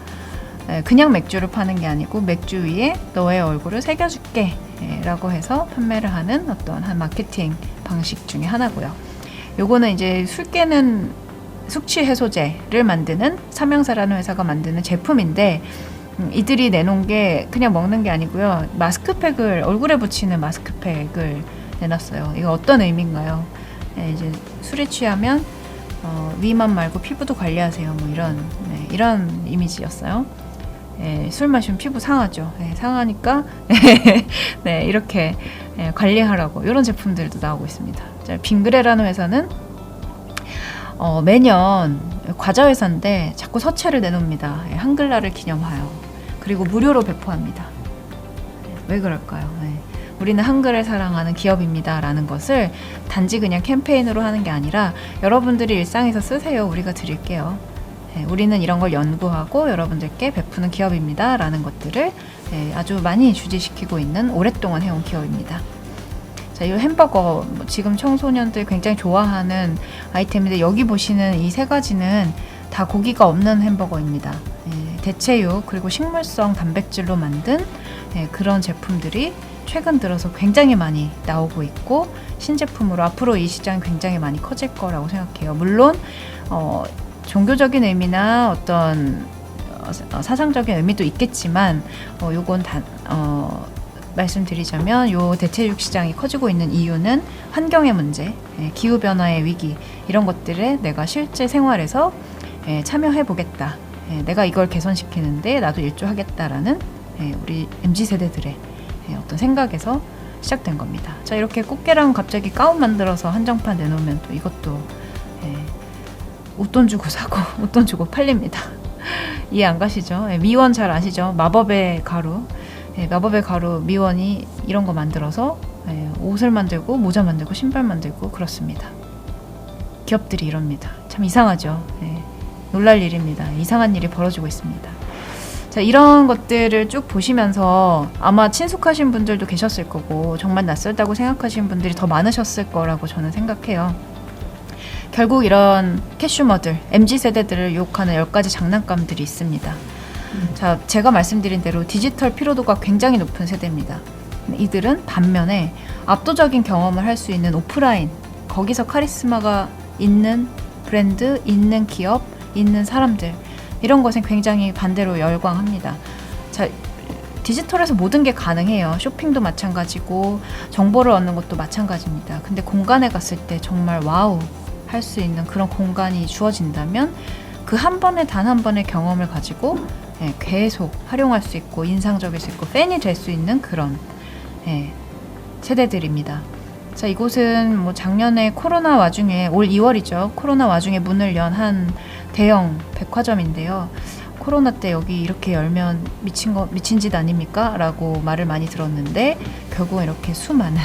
그냥 맥주를 파는 게 아니고 맥주 위에 너의 얼굴을 새겨줄게 라고 해서 판매를 하는 어떤 한 마케팅 방식 중에 하나고요. 요거는 이제 술 깨는 숙취 해소제를 만드는 삼양사라는 회사가 만드는 제품인데 이들이 내놓은 게 그냥 먹는 게 아니고요. 마스크팩을 얼굴에 붙이는 마스크팩을 내놨어요. 이거 어떤 의미인가요? 네, 이제 술에 취하면 위만 말고 피부도 관리하세요. 뭐 이런 이미지였어요. 예, 술 마시면 피부 상하죠. 예, 상하니까 네, 이렇게 관리하라고 이런 제품들도 나오고 있습니다. 빙그레라는 회사는 매년 과자 회사인데 자꾸 서체를 내놓습니다. 예, 한글날을 기념하여. 그리고 무료로 배포합니다. 왜 그럴까요? 예. 우리는 한글을 사랑하는 기업입니다 라는 것을 단지 그냥 캠페인으로 하는 게 아니라 여러분들이 일상에서 쓰세요. 우리가 드릴게요. 우리는 이런 걸 연구하고 여러분들께 베푸는 기업입니다 라는 것들을 아주 많이 주지시키고 있는 오랫동안 해온 기업입니다. 자, 이 햄버거 지금 청소년들 굉장히 좋아하는 아이템인데 여기 보시는 이 세 가지는 다 고기가 없는 햄버거입니다. 대체육 그리고 식물성 단백질로 만든 그런 제품들이 최근 들어서 굉장히 많이 나오고 있고 신제품으로 앞으로 이 시장이 굉장히 많이 커질 거라고 생각해요. 물론 종교적인 의미나 어떤 사상적인 의미도 있겠지만 요건 말씀드리자면 요 대체육 시장이 커지고 있는 이유는 환경의 문제, 기후변화의 위기 이런 것들에 내가 실제 생활에서 참여해보겠다. 내가 이걸 개선시키는데 나도 일조하겠다라는 우리 MZ세대들의 어떤 생각에서 시작된 겁니다. 자, 이렇게 꽃게랑 갑자기 가운 만들어서 한정판 내놓으면 또 이것도 웃돈 주고 사고 웃돈 주고 팔립니다. 이해 안 가시죠? 미원 잘 아시죠? 마법의 가루. 마법의 가루 미원이 이런 거 만들어서 옷을 만들고 모자 만들고 신발 만들고 그렇습니다. 기업들이 이럽니다. 참 이상하죠. 놀랄 일입니다. 이상한 일이 벌어지고 있습니다. 자, 이런 것들을 쭉 보시면서 아마 친숙하신 분들도 계셨을 거고 정말 낯설다고 생각하시는 분들이 더 많으셨을 거라고 저는 생각해요. 결국 이런 캐슈머들, MZ세대들을 유혹하는 10가지 장난감들이 있습니다. 자, 제가 말씀드린 대로 디지털 피로도가 굉장히 높은 세대입니다. 이들은 반면에 압도적인 경험을 할 수 있는 오프라인, 거기서 카리스마가 있는 브랜드, 있는 기업, 있는 사람들 이런 것엔 굉장히 반대로 열광합니다. 자, 디지털에서 모든 게 가능해요. 쇼핑도 마찬가지고 정보를 얻는 것도 마찬가지입니다. 근데 공간에 갔을 때 정말 와우 할 수 있는 그런 공간이 주어진다면 그 한 번의 단 한 번의 경험을 가지고 계속 활용할 수 있고 인상적일 수 있고 팬이 될 수 있는 그런 세대들입니다. 자, 이곳은 뭐 작년에 코로나 와중에 올 2월이죠. 코로나 와중에 문을 연 한 대형 백화점인데요. 코로나 때 여기 이렇게 열면 미친 짓 아닙니까? 라고 말을 많이 들었는데 결국 이렇게 수많은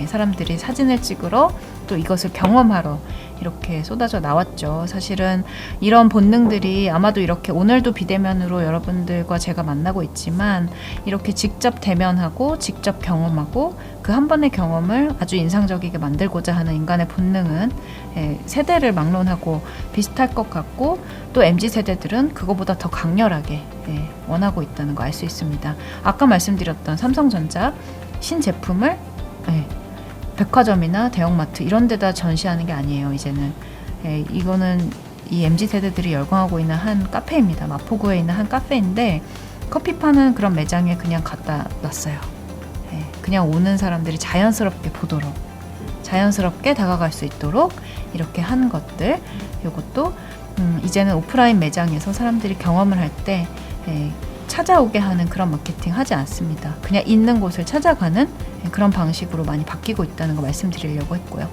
사람들이 사진을 찍으러 또 이것을 경험하러 이렇게 쏟아져 나왔죠. 사실은 이런 본능들이 아마도 이렇게 오늘도 비대면으로 여러분들과 제가 만나고 있지만 이렇게 직접 대면하고 직접 경험하고 그 한 번의 경험을 아주 인상적이게 만들고자 하는 인간의 본능은 세대를 막론하고 비슷할 것 같고 또 MZ세대들은 그거보다 더 강렬하게 원하고 있다는 거 알 수 있습니다. 아까 말씀드렸던 삼성전자 신제품을 백화점이나 대형마트 이런 데다 전시하는 게 아니에요. 이제는 이거는 이 MZ세대들이 열광하고 있는 한 카페입니다. 마포구에 있는 한 카페인데 커피 파는 그런 매장에 그냥 갖다 놨어요. 그냥 오는 사람들이 자연스럽게 보도록 자연스럽게 다가갈 수 있도록 이렇게 한 것들 이것도 이제는 오프라인 매장에서 사람들이 경험을 할 때 찾아오게 하는 그런 마케팅 하지 않습니다. 그냥 있는 곳을 찾아가는 그런 방식으로 많이 바뀌고 있다는 거 말씀드리려고 했고요.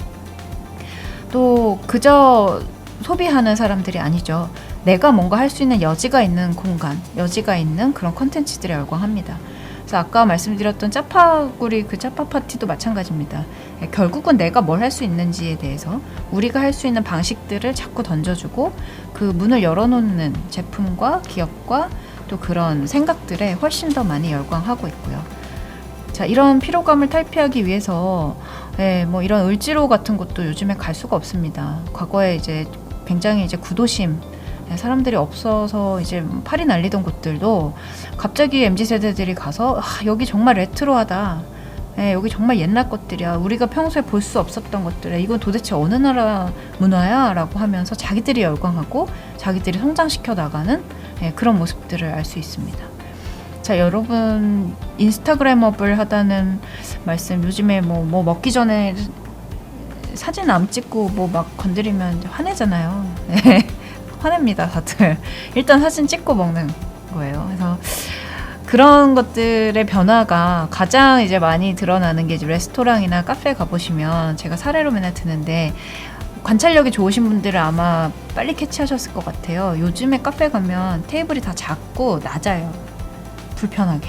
또 그저 소비하는 사람들이 아니죠. 내가 뭔가 할 수 있는 여지가 있는 공간, 여지가 있는 그런 콘텐츠들에 열광합니다. 그래서 아까 말씀드렸던 짜파구리 그 짜파 파티도 마찬가지입니다. 결국은 내가 뭘 할 수 있는지에 대해서 우리가 할 수 있는 방식들을 자꾸 던져주고 그 문을 열어놓는 제품과 기업과 또 그런 생각들에 훨씬 더 많이 열광하고 있고요. 자, 이런 피로감을 탈피하기 위해서 뭐 이런 을지로 같은 곳도 요즘에 갈 수가 없습니다. 과거에 이제 굉장히 이제 구도심 사람들이 없어서 이제 팔이 날리던 곳들도 갑자기 MZ세대들이 가서 여기 정말 레트로하다. 예, 여기 정말 옛날 것들이야. 우리가 평소에 볼 수 없었던 것들이야. 이건 도대체 어느 나라 문화야? 라고 하면서 자기들이 열광하고 자기들이 성장시켜 나가는 그런 모습들을 알 수 있습니다. 자, 여러분 인스타그램업을 하다는 말씀, 요즘에 뭐 먹기 전에 사진 안 찍고 뭐 막 건드리면 화내잖아요. 화냅니다, 다들. 일단 사진 찍고 먹는 거예요. 그래서 그런 것들의 변화가 가장 이제 많이 드러나는 게 이제 레스토랑이나 카페 가보시면 제가 사례로 맨날 드는데, 관찰력이 좋으신 분들은 아마 빨리 캐치하셨을 것 같아요. 요즘에 카페 가면 테이블이 다 작고 낮아요. 불편하게.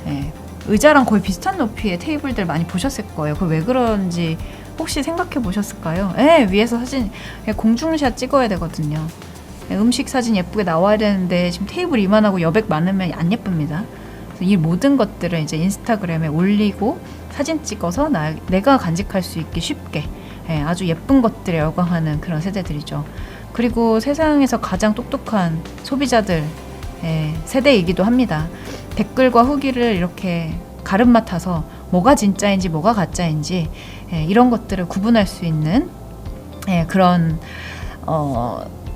예. 의자랑 거의 비슷한 높이의 테이블들 많이 보셨을 거예요. 그거 왜 그런지 혹시 생각해 보셨을까요? 위에서 사진 공중샷 찍어야 되거든요. 음식 사진 예쁘게 나와야 되는데 지금 테이블 이만하고 여백 많으면 안 예쁩니다. 그래서 이 모든 것들을 이제 인스타그램에 올리고 사진 찍어서 내가 간직할 수 있게 쉽게 아주 예쁜 것들에 열광하는 그런 세대들이죠. 그리고 세상에서 가장 똑똑한 소비자들 세대이기도 합니다. 댓글과 후기를 이렇게 가름 맡아서 뭐가 진짜인지 뭐가 가짜인지 이런 것들을 구분할 수 있는 그런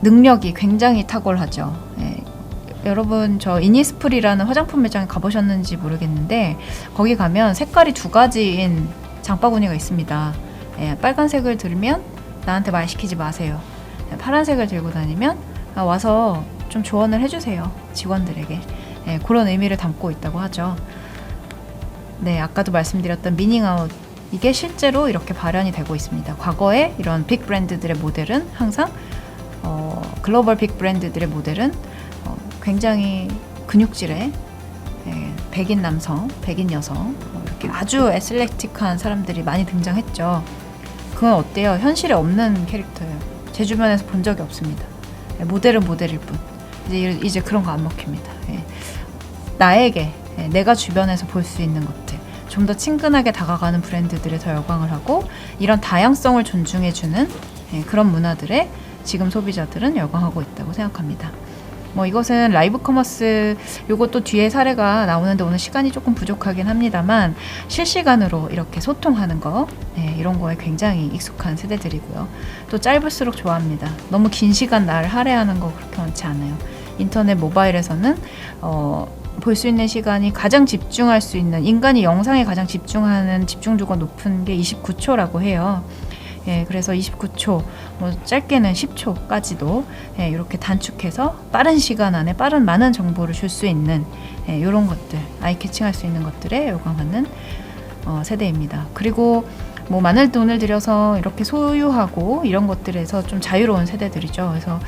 능력이 굉장히 탁월하죠. 여러분 저 이니스프리라는 화장품 매장에 가보셨는지 모르겠는데, 거기 가면 색깔이 2가지인 장바구니가 있습니다. 빨간색을 들면 나한테 말 시키지 마세요. 파란색을 들고 다니면 와서 좀 조언을 해주세요, 직원들에게. 그런 의미를 담고 있다고 하죠. 네, 아까도 말씀드렸던 미닝아웃, 이게 실제로 이렇게 발현이 되고 있습니다. 과거에 이런 빅 브랜드들의 모델은 항상 글로벌 빅 브랜드들의 모델은 굉장히 근육질의 백인 남성, 백인 여성, 이렇게 아주 애슬레틱한 사람들이 많이 등장했죠. 그건 어때요? 현실에 없는 캐릭터예요. 제 주변에서 본 적이 없습니다. 모델은 모델일 뿐. 이제 그런 거 안 먹힙니다. 나에게 내가 주변에서 볼 수 있는 것들, 좀 더 친근하게 다가가는 브랜드들에 더 열광을 하고, 이런 다양성을 존중해주는 그런 문화들에 지금 소비자들은 열광하고 있다고 생각합니다. 뭐 이것은 라이브 커머스, 요것도 뒤에 사례가 나오는데 오늘 시간이 조금 부족하긴 합니다만, 실시간으로 이렇게 소통하는 거, 이런 거에 굉장히 익숙한 세대들이고요. 또 짧을수록 좋아합니다. 너무 긴 시간 날 할애하는 거 그렇게 많지 않아요. 인터넷 모바일에서는 볼 수 있는 시간이 가장 집중할 수 있는, 인간이 영상에 가장 집중하는 집중도가 높은 게 29초라고 해요. 그래서 29초, 뭐 짧게는 10초까지도 이렇게 단축해서 빠른 시간 안에 많은 정보를 줄 수 있는 이런 것들, 아이 캐칭할 수 있는 것들에 열광하는 세대입니다. 그리고 뭐 많은 돈을 들여서 이렇게 소유하고 이런 것들에서 좀 자유로운 세대들이죠. 그래서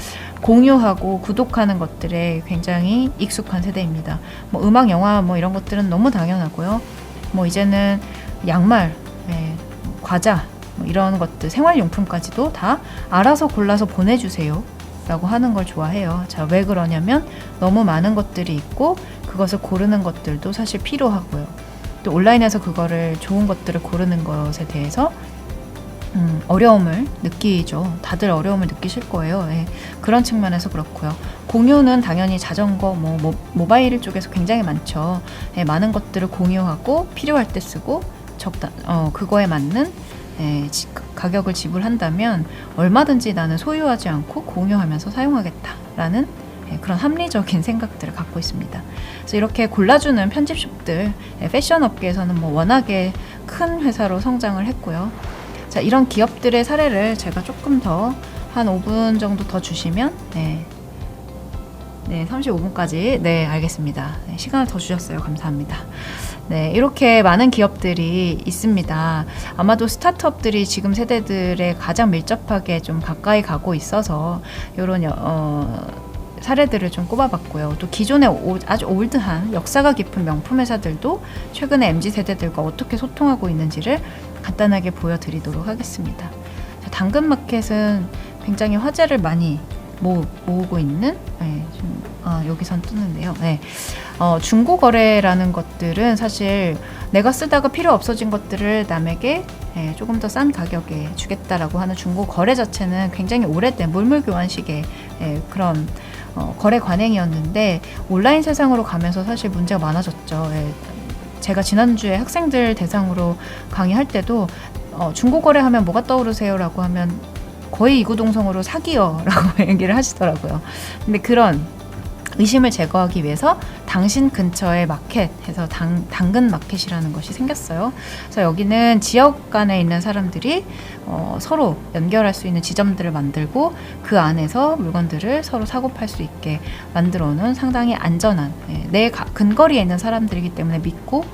공유하고 구독하는 것들에 굉장히 익숙한 세대입니다. 뭐 음악, 영화 뭐 이런 것들은 너무 당연하고요. 뭐 이제는 양말, 과자, 뭐 이런 것들, 생활용품까지도 다 알아서 골라서 보내주세요 라고 하는 걸 좋아해요. 자, 왜 그러냐면 너무 많은 것들이 있고 그것을 고르는 것들도 사실 필요하고요. 또 온라인에서 그거를 좋은 것들을 고르는 것에 대해서 어려움을 느끼죠. 다들 어려움을 느끼실 거예요. 그런 측면에서 그렇고요. 공유는 당연히 자전거, 모바일 쪽에서 굉장히 많죠. 많은 것들을 공유하고 필요할 때 쓰고 그거에 맞는 가격을 지불한다면 얼마든지 나는 소유하지 않고 공유하면서 사용하겠다라는 그런 합리적인 생각들을 갖고 있습니다. 그래서 이렇게 골라주는 편집숍들, 패션 업계에서는 뭐 워낙에 큰 회사로 성장을 했고요. 자, 이런 기업들의 사례를 제가 조금 더 한 5분 정도 더 주시면, 35분까지, 알겠습니다. 시간을 더 주셨어요. 감사합니다. 이렇게 많은 기업들이 있습니다. 아마도 스타트업들이 지금 세대들에 가장 밀접하게 좀 가까이 가고 있어서 이런 사례들을 좀 꼽아봤고요. 또 기존의 아주 올드한 역사가 깊은 명품 회사들도 최근에 MZ세대들과 어떻게 소통하고 있는지를 간단하게 보여드리도록 하겠습니다. 당근마켓은 굉장히 화제를 많이 모으고 있는, 여기선 뜨는데요. 중고거래라는 것들은 사실 내가 쓰다가 필요 없어진 것들을 남에게 조금 더 싼 가격에 주겠다라고 하는 중고거래 자체는 굉장히 오래된 물물교환식의 그런 거래 관행이었는데, 온라인 세상으로 가면서 사실 문제가 많아졌죠. 제가 지난주에 학생들 대상으로 강의할 때도 중고거래하면 뭐가 떠오르세요? 라고 하면 거의 이구동성으로 사기요 라고 얘기를 하시더라고요. 근데 그런 의심을 제거하기 위해서 당신 근처의 마켓 해서 당근 마켓이라는 것이 생겼어요. 그래서 여기는 지역 간에 있는 사람들이 서로 연결할 수 있는 지점들을 만들고 그 안에서 물건들을 서로 사고 팔 수 있게 만들어 놓은 상당히 안전한, 내 근거리에 있는 사람들이기 때문에 믿고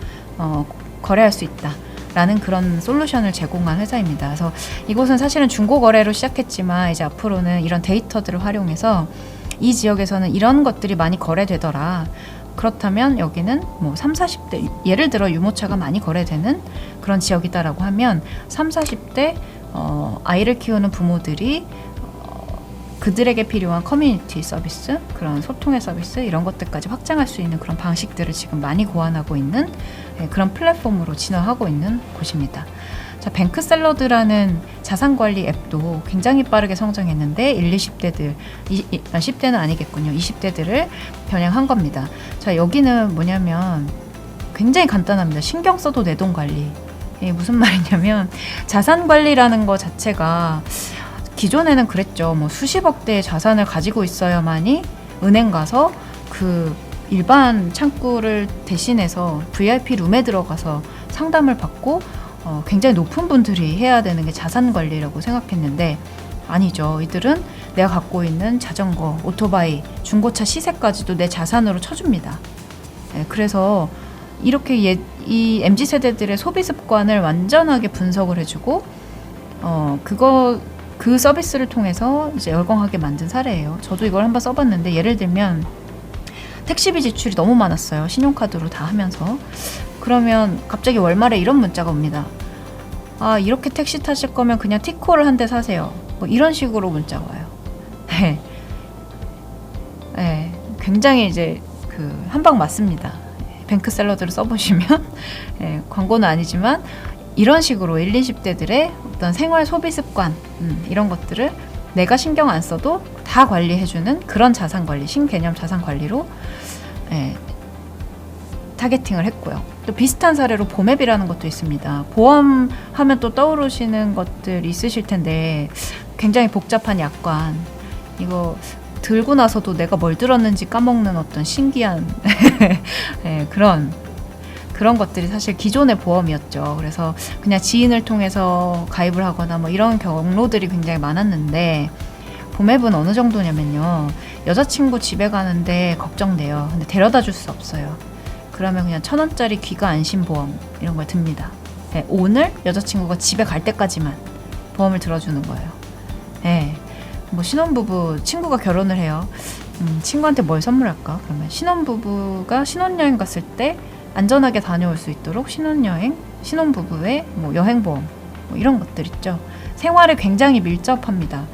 거래할 수 있다 라는 그런 솔루션을 제공한 회사입니다. 그래서 이곳은 사실은 중고거래로 시작했지만 이제 앞으로는 이런 데이터들을 활용해서 이 지역에서는 이런 것들이 많이 거래되더라. 그렇다면 여기는 뭐 30, 40대 예를 들어 유모차가 많이 거래되는 그런 지역이다라고 하면 30, 40대 아이를 키우는 부모들이 그들에게 필요한 커뮤니티 서비스, 그런 소통의 서비스 이런 것들까지 확장할 수 있는 그런 방식들을 지금 많이 고안하고 있는 그런 플랫폼으로 진화하고 있는 곳입니다. 자, 뱅크샐러드라는 자산관리 앱도 굉장히 빠르게 성장했는데 20대들, 10대는 아니겠군요. 20대들을 겨냥한 겁니다. 자, 여기는 뭐냐면 굉장히 간단합니다. 신경 써도 내 돈 관리. 무슨 말이냐면 자산관리라는 거 자체가 기존에는 그랬죠. 뭐 수십억 대의 자산을 가지고 있어야만이 은행 가서 그 일반 창구를 대신해서 VIP 룸에 들어가서 상담을 받고 굉장히 높은 분들이 해야 되는 게 자산 관리라고 생각했는데 아니죠. 이들은 내가 갖고 있는 자전거, 오토바이, 중고차 시세까지도 내 자산으로 쳐줍니다. 그래서 이렇게 이 MZ세대들의 소비 습관을 완전하게 분석을 해주고 그 서비스를 통해서 이제 열광하게 만든 사례예요. 저도 이걸 한번 써봤는데 예를 들면 택시비 지출이 너무 많았어요. 신용카드로 다 하면서. 그러면 갑자기 월말에 이런 문자가 옵니다. 아, 이렇게 택시 타실 거면 그냥 티코를 한 대 사세요. 뭐 이런 식으로 문자가 와요. 네, 굉장히 이제 한방 맞습니다. 뱅크샐러드를 써보시면 광고는 아니지만 이런 식으로 20대들의 어떤 생활 소비 습관 이런 것들을 내가 신경 안 써도 다 관리해주는 그런 자산관리, 신개념 자산관리로 타겟팅을 했고요. 또 비슷한 사례로 보맵이라는 것도 있습니다. 보험하면 또 떠오르시는 것들 있으실 텐데 굉장히 복잡한 약관, 이거 들고 나서도 내가 뭘 들었는지 까먹는 어떤 신기한 그런 것들이 사실 기존의 보험이었죠. 그래서 그냥 지인을 통해서 가입을 하거나 뭐 이런 경로들이 굉장히 많았는데 보맵은 어느 정도냐면요. 여자친구 집에 가는데 걱정돼요. 근데 데려다 줄 수 없어요. 그러면 그냥 1,000원짜리 귀가 안심 보험 이런 걸 듭니다. 오늘 여자친구가 집에 갈 때까지만 보험을 들어주는 거예요. 뭐 신혼부부, 친구가 결혼을 해요. 친구한테 뭘 선물할까? 그러면 신혼부부가 신혼여행 갔을 때 안전하게 다녀올 수 있도록 신혼부부의 뭐 여행보험 뭐 이런 것들 있죠. 생활에 굉장히 밀접합니다.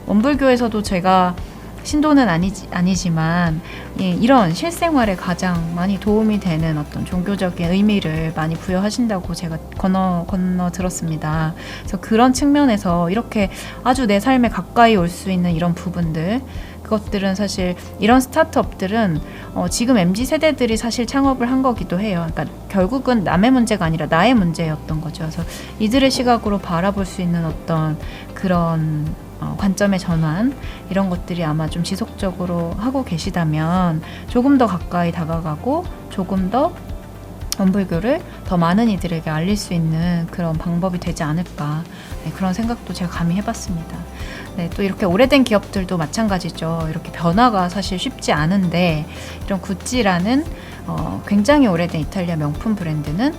원불교에서도 제가 신도는 아니지만 이런 실생활에 가장 많이 도움이 되는 어떤 종교적인 의미를 많이 부여하신다고 제가 건너 들었습니다. 그래서 그런 측면에서 이렇게 아주 내 삶에 가까이 올 수 있는 이런 부분들, 그것들은 사실 이런 스타트업들은 지금 MZ세대들이 사실 창업을 한 거기도 해요. 그러니까 결국은 남의 문제가 아니라 나의 문제였던 거죠. 그래서 이들의 시각으로 바라볼 수 있는 어떤 그런 관점의 전환 이런 것들이 아마 좀 지속적으로 하고 계시다면 조금 더 가까이 다가가고 조금 더 원불교를 더 많은 이들에게 알릴 수 있는 그런 방법이 되지 않을까, 그런 생각도 제가 감히 해봤습니다. 또 이렇게 오래된 기업들도 마찬가지죠. 이렇게 변화가 사실 쉽지 않은데 이런 구찌라는 굉장히 오래된 이탈리아 명품 브랜드는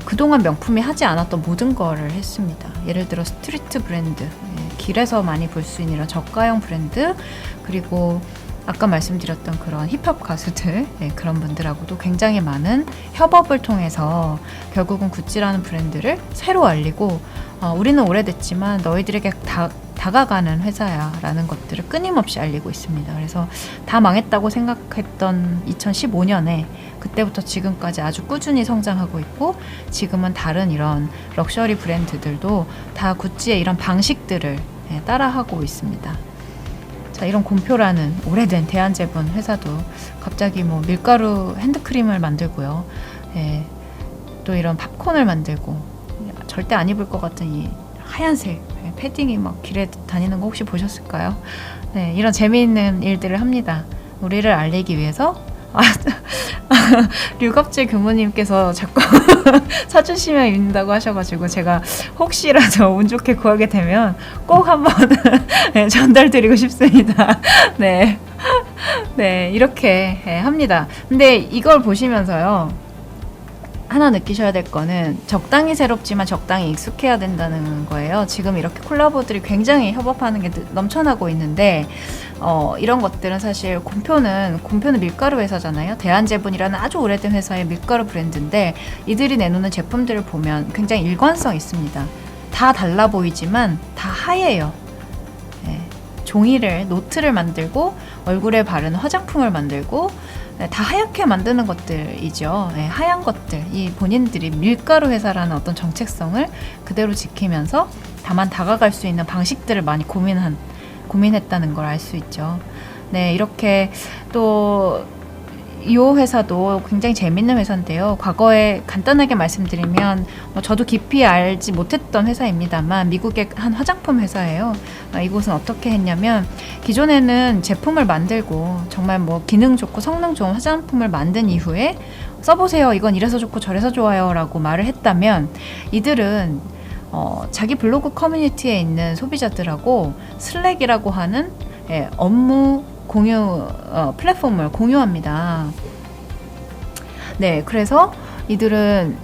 그동안 명품이 하지 않았던 모든 거를 했습니다. 예를 들어 스트리트 브랜드, 길에서 많이 볼 수 있는 이런 저가형 브랜드, 그리고 아까 말씀드렸던 그런 힙합 가수들, 그런 분들하고도 굉장히 많은 협업을 통해서 결국은 구찌라는 브랜드를 새로 알리고 우리는 오래됐지만 너희들에게 다가가는 회사야 라는 것들을 끊임없이 알리고 있습니다. 그래서 다 망했다고 생각했던 2015년에 그때부터 지금까지 아주 꾸준히 성장하고 있고, 지금은 다른 이런 럭셔리 브랜드들도 다 구찌의 이런 방식들을 따라하고 있습니다. 자, 이런 곰표라는 오래된 대한제분 회사도 갑자기 뭐 밀가루 핸드크림을 만들고요. 또 이런 팝콘을 만들고 절대 안 입을 것 같은 이 하얀색 패딩이 막 길에 다니는 거 혹시 보셨을까요? 네, 이런 재미있는 일들을 합니다. 우리를 알리기 위해서. 류갑질 교무님께서 자꾸 사주시면 입는다고 하셔가지고 제가 혹시라도 운 좋게 구하게 되면 꼭 한번 네, 전달드리고 싶습니다. 네, 네 이렇게 합니다. 근데 이걸 보시면서요. 하나 느끼셔야 될 거는 적당히 새롭지만 적당히 익숙해야 된다는 거예요. 지금 이렇게 콜라보들이 굉장히 협업하는 게 넘쳐나고 있는데 이런 것들은 사실 곰표는 밀가루 회사잖아요. 대한제분이라는 아주 오래된 회사의 밀가루 브랜드인데 이들이 내놓는 제품들을 보면 굉장히 일관성 있습니다. 다 달라 보이지만 다 하얘요. 네. 종이를 노트를 만들고 얼굴에 바르는 화장품을 만들고 네, 다 하얗게 만드는 것들이죠. 네, 하얀 것들. 이 본인들이 밀가루 회사라는 어떤 정체성을 그대로 지키면서 다만 다가갈 수 있는 방식들을 많이 고민했다는 걸 알 수 있죠. 네, 이렇게 또 이 회사도 굉장히 재밌는 회사인데요. 과거에 간단하게 말씀드리면 저도 깊이 알지 못했던 회사입니다만 미국의 한 화장품 회사예요. 이곳은 어떻게 했냐면 기존에는 제품을 만들고 정말 뭐 기능 좋고 성능 좋은 화장품을 만든 이후에 써보세요. 이건 이래서 좋고 저래서 좋아요 라고 말을 했다면 이들은 자기 블로그 커뮤니티에 있는 소비자들하고 슬랙이라고 하는 업무 공유 플랫폼을 공유합니다. 네, 그래서 이들은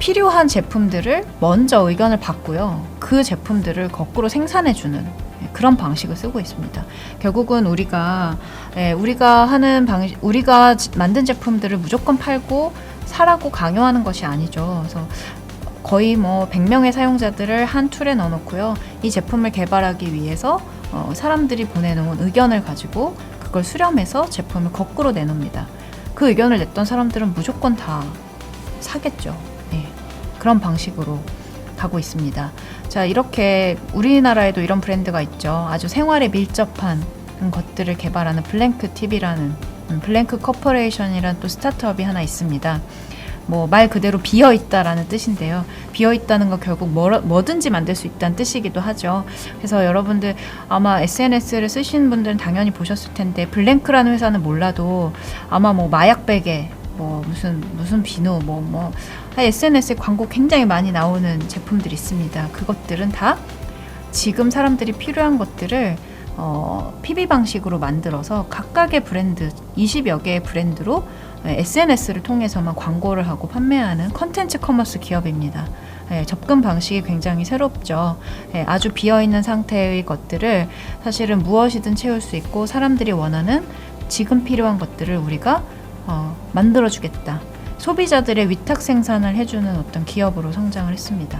필요한 제품들을 먼저 의견을 받고요. 그 제품들을 거꾸로 생산해주는 그런 방식을 쓰고 있습니다. 결국은 우리가 하는 방식, 우리가 만든 제품들을 무조건 팔고 사라고 강요하는 것이 아니죠. 그래서 거의 뭐 100명의 사용자들을 한 툴에 넣어놓고요. 이 제품을 개발하기 위해서 사람들이 보내놓은 의견을 가지고 그걸 수렴해서 제품을 거꾸로 내놓습니다. 그 의견을 냈던 사람들은 무조건 다 사겠죠. 네. 그런 방식으로 가고 있습니다. 자, 이렇게 우리나라에도 이런 브랜드가 있죠. 아주 생활에 밀접한 것들을 개발하는 블랭크 TV라는 블랭크 커퍼레이션이라는 또 스타트업이 하나 있습니다. 뭐 말 그대로 비어 있다라는 뜻인데요. 비어 있다는 거 결국 뭐든지 만들 수 있다는 뜻이기도 하죠. 그래서 여러분들 아마 SNS를 쓰시는 분들은 당연히 보셨을 텐데 블랭크라는 회사는 몰라도 아마 뭐 마약 베개, 뭐 무슨 비누, SNS에 광고 굉장히 많이 나오는 제품들이 있습니다. 그것들은 다 지금 사람들이 필요한 것들을 PB 방식으로 만들어서 각각의 브랜드 20여 개의 브랜드로 SNS를 통해서만 광고를 하고 판매하는 컨텐츠 커머스 기업입니다. 접근 방식이 굉장히 새롭죠. 아주 비어있는 상태의 것들을 사실은 무엇이든 채울 수 있고 사람들이 원하는 지금 필요한 것들을 우리가 만들어주겠다. 소비자들의 위탁 생산을 해주는 어떤 기업으로 성장을 했습니다.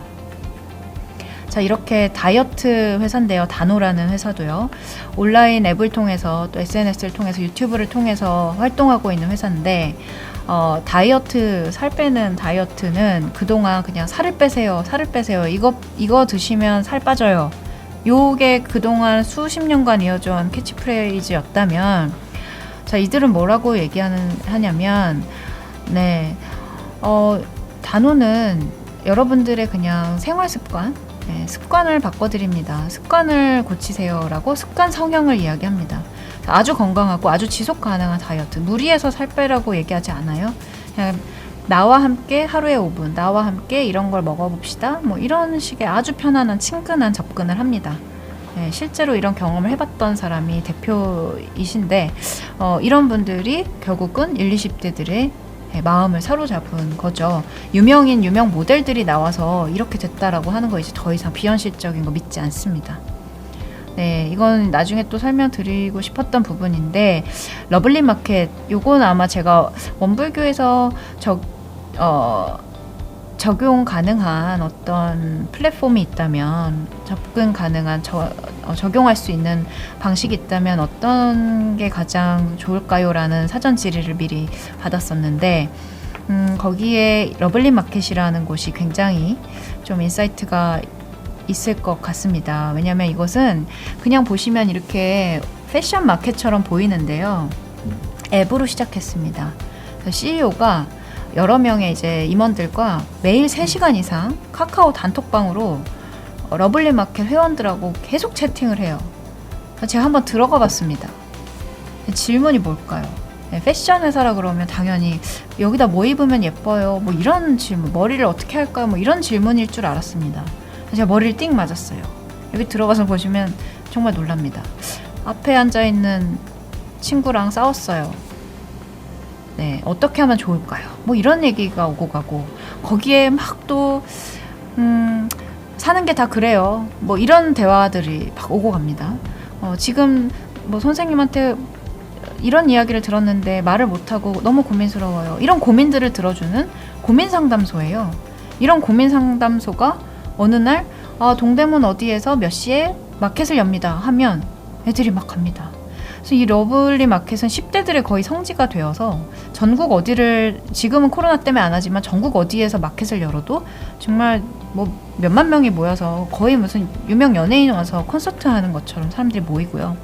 자, 이렇게 다이어트 회사인데요. 다노라는 회사도요. 온라인 앱을 통해서 또 SNS를 통해서 유튜브를 통해서 활동하고 있는 회사인데 다이어트, 살 빼는 다이어트는 그동안 그냥 살을 빼세요. 이거 드시면 살 빠져요. 요게 그동안 수십 년간 이어져온 캐치프레이즈였다면 자, 이들은 뭐라고 하냐면 네, 다노는 여러분들의 그냥 생활 습관, 습관을 바꿔드립니다. 습관을 고치세요라고 습관 성형을 이야기합니다. 아주 건강하고 아주 지속 가능한 다이어트. 무리해서 살 빼라고 얘기하지 않아요. 그냥 나와 함께 하루에 5분, 나와 함께 이런 걸 먹어봅시다. 뭐 이런 식의 아주 편안한 친근한 접근을 합니다. 실제로 이런 경험을 해봤던 사람이 대표이신데 이런 분들이 결국은 20대들의 마음을 사로잡은 거죠. 유명 모델들이 나와서 이렇게 됐다라고 하는 거 이제 더 이상 비현실적인 거 믿지 않습니다. 네, 이건 나중에 또 설명드리고 싶었던 부분인데 러블리 마켓, 요건 아마 제가 원불교에서 적용 가능한 어떤 플랫폼이 있다면 접근 가능한 적용할 수 있는 방식이 있다면 어떤 게 가장 좋을까요? 라는 사전 질의를 미리 받았었는데 거기에 러블리 마켓이라는 곳이 굉장히 좀 인사이트가 있을 것 같습니다. 왜냐하면 이것은 그냥 보시면 이렇게 패션 마켓처럼 보이는데요. 앱으로 시작했습니다. CEO가 여러 명의 이제 임원들과 매일 3시간 이상 카카오 단톡방으로 러블리 마켓 회원들하고 계속 채팅을 해요. 제가 한번 들어가 봤습니다. 질문이 뭘까요? 패션 회사라 그러면 당연히 여기다 뭐 입으면 예뻐요? 뭐 이런 질문, 머리를 어떻게 할까요? 뭐 이런 질문일 줄 알았습니다. 제가 머리를 띵 맞았어요. 여기 들어가서 보시면 정말 놀랍니다. 앞에 앉아있는 친구랑 싸웠어요. 네, 어떻게 하면 좋을까요? 뭐 이런 얘기가 오고 가고, 거기에 막 또 사는 게 다 그래요. 뭐 이런 대화들이 막 오고 갑니다. 지금 뭐 선생님한테 이런 이야기를 들었는데 말을 못하고 너무 고민스러워요. 이런 고민들을 들어주는 고민 상담소예요. 이런 고민 상담소가 어느 날 동대문 어디에서 몇 시에 마켓을 엽니다 하면 애들이 막 갑니다. 그래서 이 러블리 마켓은 10대들의 거의 성지가 되어서 전국 어디를, 지금은 코로나 때문에 안 하지만 전국 어디에서 마켓을 열어도 정말 뭐 몇만 명이 모여서 거의 무슨 유명 연예인 와서 콘서트 하는 것처럼 사람들이 모이고요.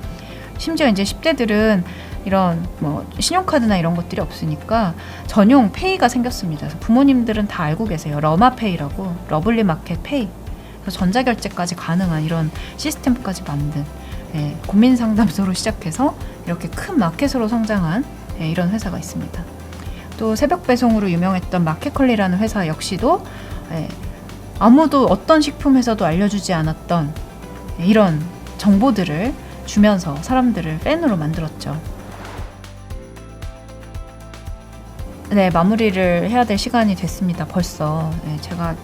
심지어 이제 10대들은 이런 뭐 신용카드나 이런 것들이 없으니까 전용 페이가 생겼습니다. 그래서 부모님들은 다 알고 계세요. 러마페이라고, 러블리 마켓 페이. 그래서 전자결제까지 가능한 이런 시스템까지 만든, 고민 상담소로 시작해서 이렇게 큰 마켓으로 성장한 이런 회사가 있습니다. 또 새벽 배송으로 유명했던 마켓컬리라는 회사 역시도 아무도 어떤 식품 회사도 알려주지 않았던 이런 정보들을 주면서 사람들을 팬으로 만들었죠. 네, 마무리를 해야 될 시간이 됐습니다. 벌써. 제가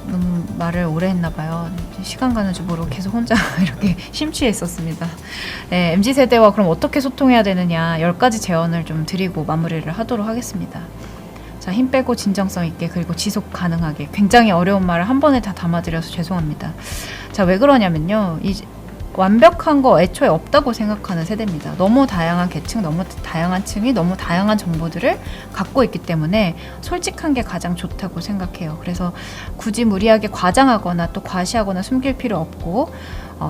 너무 말을 오래 했나 봐요. 시간 가는 줄 모르고 계속 혼자 이렇게 심취해 있었습니다. MZ세대와 그럼 어떻게 소통해야 되느냐 10가지 제언을 좀 드리고 마무리를 하도록 하겠습니다. 자, 힘 빼고 진정성 있게, 그리고 지속 가능하게. 굉장히 어려운 말을 한 번에 다 담아드려서 죄송합니다. 자, 왜 그러냐면요. 완벽한 거 애초에 없다고 생각하는 세대입니다. 너무 다양한 계층, 너무 다양한 층이 너무 다양한 정보들을 갖고 있기 때문에 솔직한 게 가장 좋다고 생각해요. 그래서 굳이 무리하게 과장하거나 또 과시하거나 숨길 필요 없고,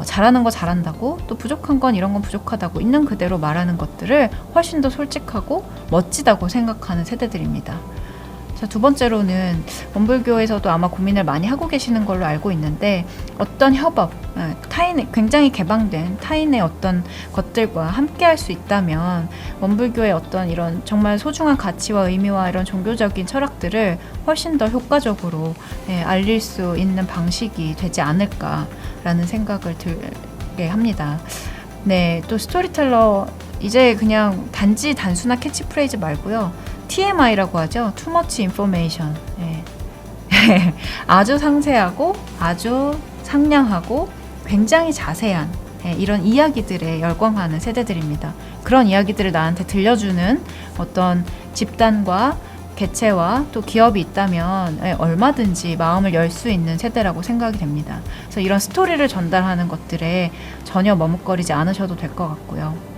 잘하는 거 잘한다고, 또 부족한 건 이런 건 부족하다고 있는 그대로 말하는 것들을 훨씬 더 솔직하고 멋지다고 생각하는 세대들입니다. 자, 두 번째로는 원불교에서도 아마 고민을 많이 하고 계시는 걸로 알고 있는데, 어떤 협업, 타인의 굉장히 개방된 타인의 어떤 것들과 함께 할 수 있다면 원불교의 어떤 이런 정말 소중한 가치와 의미와 이런 종교적인 철학들을 훨씬 더 효과적으로 알릴 수 있는 방식이 되지 않을까라는 생각을 들게 합니다. 네, 또 스토리텔러, 이제 그냥 단순한 캐치프레이즈 말고요. TMI라고 하죠. Too much information. 아주 상세하고 아주 상냥하고 굉장히 자세한 이런 이야기들에 열광하는 세대들입니다. 그런 이야기들을 나한테 들려주는 어떤 집단과 개체와 또 기업이 있다면 얼마든지 마음을 열 수 있는 세대라고 생각이 됩니다. 그래서 이런 스토리를 전달하는 것들에 전혀 머뭇거리지 않으셔도 될 것 같고요.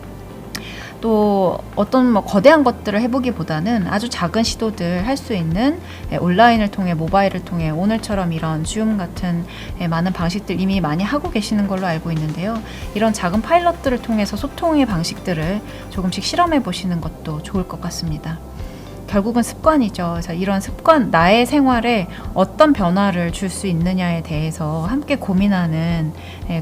또 어떤 거대한 것들을 해보기보다는 아주 작은 시도들 할 수 있는, 온라인을 통해, 모바일을 통해, 오늘처럼 이런 줌 같은 많은 방식들 이미 많이 하고 계시는 걸로 알고 있는데요. 이런 작은 파일럿들을 통해서 소통의 방식들을 조금씩 실험해 보시는 것도 좋을 것 같습니다. 결국은 습관이죠. 그래서 이런 습관, 나의 생활에 어떤 변화를 줄 수 있느냐에 대해서 함께 고민하는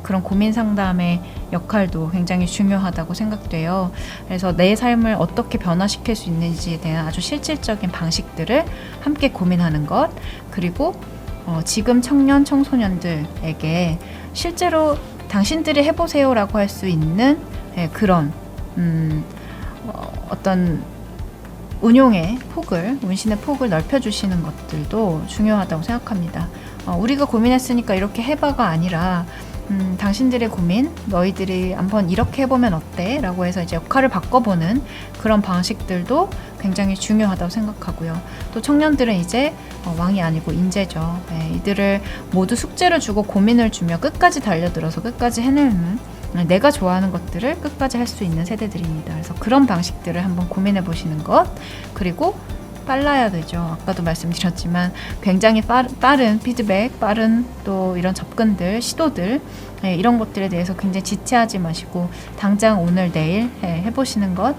그런 고민 상담의 역할도 굉장히 중요하다고 생각돼요. 그래서 내 삶을 어떻게 변화시킬 수 있는지에 대한 아주 실질적인 방식들을 함께 고민하는 것, 그리고 지금 청년, 청소년들에게 실제로 당신들이 해보세요라고 할 수 있는 그런 어떤 운용의 폭을, 운신의 폭을 넓혀주시는 것들도 중요하다고 생각합니다. 우리가 고민했으니까 이렇게 해봐가 아니라 당신들의 고민, 너희들이 한번 이렇게 해보면 어때? 라고 해서 이제 역할을 바꿔보는 그런 방식들도 굉장히 중요하다고 생각하고요. 또 청년들은 이제 왕이 아니고 인재죠. 이들을 모두 숙제를 주고 고민을 주며 끝까지 달려들어서 끝까지 해내는, 내가 좋아하는 것들을 끝까지 할 수 있는 세대들입니다. 그래서 그런 방식들을 한번 고민해 보시는 것, 그리고 빨라야 되죠. 아까도 말씀드렸지만 굉장히 빠른 피드백, 빠른 또 이런 접근들, 시도들, 이런 것들에 대해서 굉장히 지체하지 마시고 당장 오늘 내일 해보시는 것,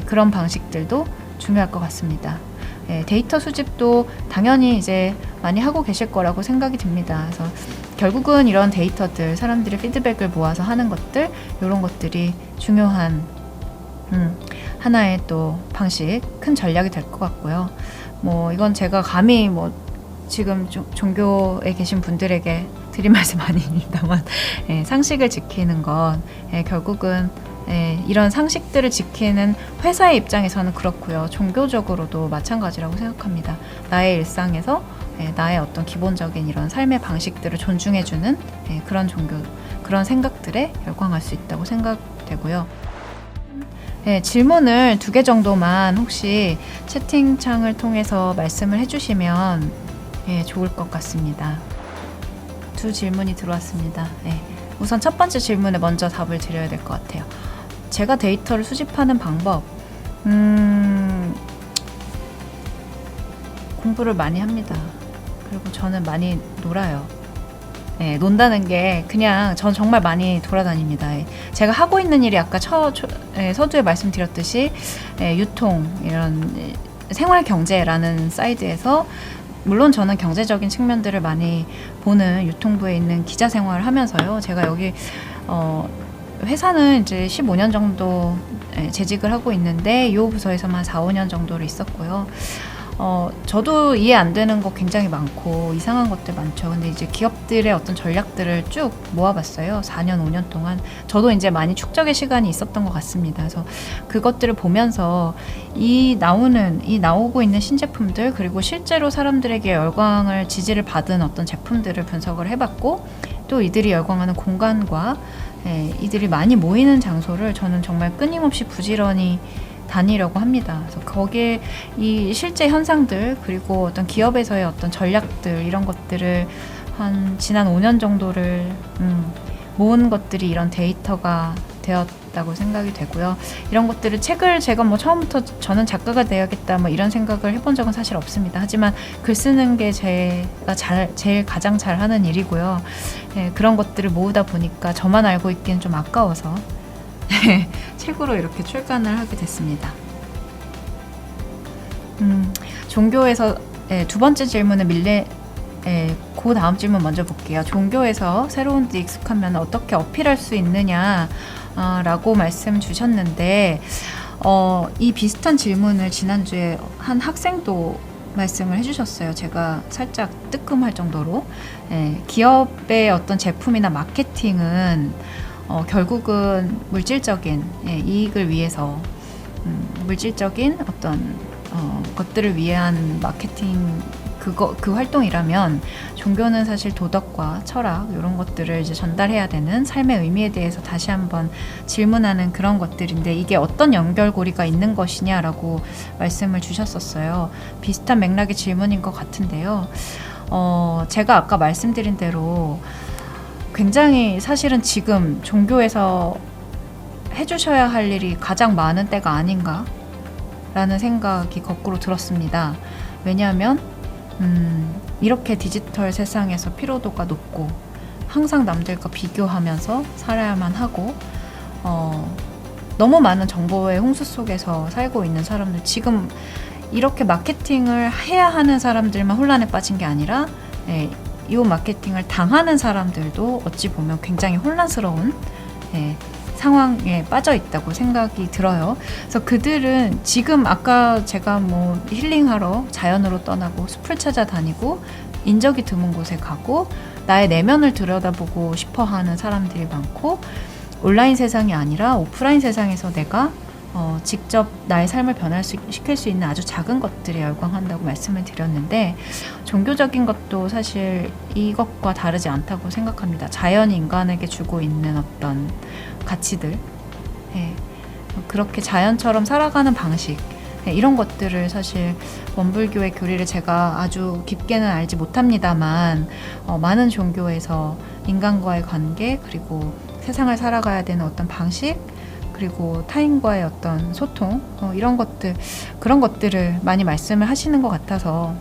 그런 방식들도 중요할 것 같습니다. 데이터 수집도 당연히 이제 많이 하고 계실 거라고 생각이 듭니다. 그래서 결국은 이런 데이터들, 사람들의 피드백을 모아서 하는 것들, 이런 것들이 중요한 하나의 또 방식, 큰 전략이 될 것 같고요. 뭐 이건 제가 감히 뭐 지금 종교에 계신 분들에게 드린 말씀 아닙니다만 상식을 지키는 건 결국은 이런 상식들을 지키는 회사의 입장에서는 그렇고요. 종교적으로도 마찬가지라고 생각합니다. 나의 일상에서 나의 어떤 기본적인 이런 삶의 방식들을 존중해주는 그런 종교, 그런 생각들에 열광할 수 있다고 생각되고요. 질문을 2개 정도만 혹시 채팅창을 통해서 말씀을 해주시면 좋을 것 같습니다. 2 질문이 들어왔습니다. 우선 첫 번째 질문에 먼저 답을 드려야 될 것 같아요. 제가 데이터를 수집하는 방법, 공부를 많이 합니다. 그리고 저는 많이 놀아요. 논다는 게 그냥 전 정말 많이 돌아다닙니다. 제가 하고 있는 일이 아까 서두에 말씀드렸듯이 유통, 이런 생활경제라는 사이드에서 물론 저는 경제적인 측면들을 많이 보는 유통부에 있는 기자 생활을 하면서요. 제가 여기 회사는 이제 15년 정도 재직을 하고 있는데 이 부서에서만 4, 5년 정도를 있었고요. 저도 이해 안 되는 거 굉장히 많고 이상한 것들 많죠. 근데 이제 기업들의 어떤 전략들을 쭉 모아봤어요. 4년, 5년 동안. 저도 이제 많이 축적의 시간이 있었던 것 같습니다. 그래서 그것들을 보면서 나오고 있는 신제품들, 그리고 실제로 사람들에게 열광을, 지지를 받은 어떤 제품들을 분석을 해봤고, 또 이들이 열광하는 공간과 이들이 많이 모이는 장소를 저는 정말 끊임없이 부지런히 다니려고 합니다. 그래서 거기에 이 실제 현상들, 그리고 어떤 기업에서의 어떤 전략들, 이런 것들을 한 지난 5년 정도를 모은 것들이 이런 데이터가 되었다고 생각이 되고요. 이런 것들을 책을 제가 뭐 처음부터 저는 작가가 되어야겠다 뭐 이런 생각을 해본 적은 사실 없습니다. 하지만 글 쓰는 게 제가 제일 가장 잘하는 일이고요. 그런 것들을 모으다 보니까 저만 알고 있기는 좀 아까워서 책으로 이렇게 출간을 하게 됐습니다. 종교에서 2번째 질문은 그 다음 질문 먼저 볼게요. 종교에서 새로운 데 익숙하면 어떻게 어필할 수 있느냐 라고 말씀 주셨는데 이 비슷한 질문을 지난주에 한 학생도 말씀을 해주셨어요. 제가 살짝 뜨끔할 정도로 기업의 어떤 제품이나 마케팅은 결국은 물질적인 이익을 위해서 물질적인 어떤 것들을 위한 마케팅 그 활동이라면 종교는 사실 도덕과 철학 이런 것들을 이제 전달해야 되는 삶의 의미에 대해서 다시 한번 질문하는 그런 것들인데 이게 어떤 연결고리가 있는 것이냐라고 말씀을 주셨었어요. 비슷한 맥락의 질문인 것 같은데요. 제가 아까 말씀드린 대로 굉장히 사실은 지금 종교에서 해주셔야 할 일이 가장 많은 때가 아닌가 라는 생각이 거꾸로 들었습니다. 왜냐하면 이렇게 디지털 세상에서 피로도가 높고 항상 남들과 비교하면서 살아야만 하고 너무 많은 정보의 홍수 속에서 살고 있는 사람들, 지금 이렇게 마케팅을 해야 하는 사람들만 혼란에 빠진 게 아니라 이 마케팅을 당하는 사람들도 어찌 보면 굉장히 혼란스러운 상황에 빠져 있다고 생각이 들어요. 그래서 그들은 지금 아까 제가 뭐 힐링하러 자연으로 떠나고 숲을 찾아다니고 인적이 드문 곳에 가고 나의 내면을 들여다보고 싶어하는 사람들이 많고, 온라인 세상이 아니라 오프라인 세상에서 내가 직접 나의 삶을 변화시킬 수 있는 아주 작은 것들에 열광한다고 말씀을 드렸는데, 종교적인 것도 사실 이것과 다르지 않다고 생각합니다. 자연이 인간에게 주고 있는 어떤 가치들, 그렇게 자연처럼 살아가는 방식, 이런 것들을 사실 원불교의 교리를 제가 아주 깊게는 알지 못합니다만 많은 종교에서 인간과의 관계, 그리고 세상을 살아가야 되는 어떤 방식, 그리고 타인과의 어떤 소통, 이런 것들, 그런 것들을 많이 말씀을 하시는 것 같아서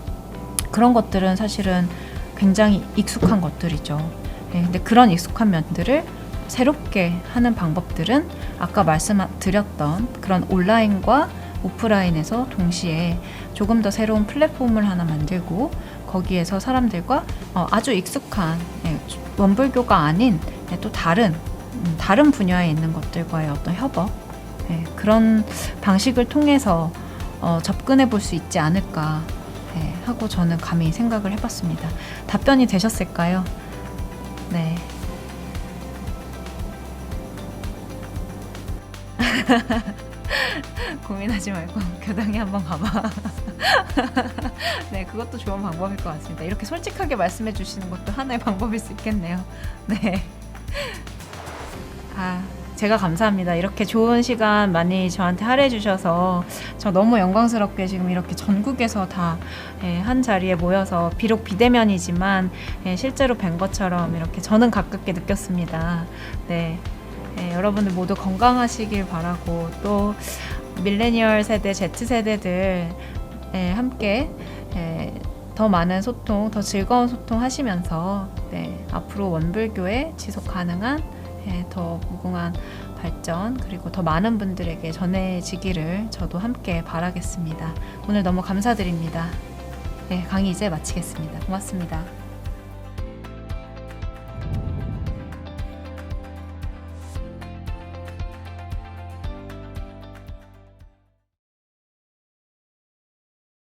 그런 것들은 사실은 굉장히 익숙한 것들이죠. 근데 그런 익숙한 면들을 새롭게 하는 방법들은 아까 말씀드렸던 그런 온라인과 오프라인에서 동시에 조금 더 새로운 플랫폼을 하나 만들고 거기에서 사람들과 아주 익숙한 원불교가 아닌 또 다른 분야에 있는 것들과의 어떤 협업 그런 방식을 통해서 접근해 볼 수 있지 않을까 하고 저는 감히 생각을 해봤습니다. 답변이 되셨을까요? 네. 고민하지 말고 교당에 한번 가봐. 네, 그것도 좋은 방법일 것 같습니다. 이렇게 솔직하게 말씀해 주시는 것도 하나의 방법일 수 있겠네요. 네. 제가 감사합니다. 이렇게 좋은 시간 많이 저한테 할애해 주셔서 저 너무 영광스럽게 지금 이렇게 전국에서 다 한 자리에 모여서 비록 비대면이지만 실제로 뵌 것처럼 이렇게 저는 가깝게 느꼈습니다. 네. 여러분들 모두 건강하시길 바라고 또 밀레니얼 세대, Z세대들 함께 더 많은 소통, 더 즐거운 소통 하시면서 앞으로 원불교의 지속 가능한 더 무궁한 발전 그리고 더 많은 분들에게 전해지기를 저도 함께 바라겠습니다. 오늘 너무 감사드립니다. 강의 이제 마치겠습니다. 고맙습니다.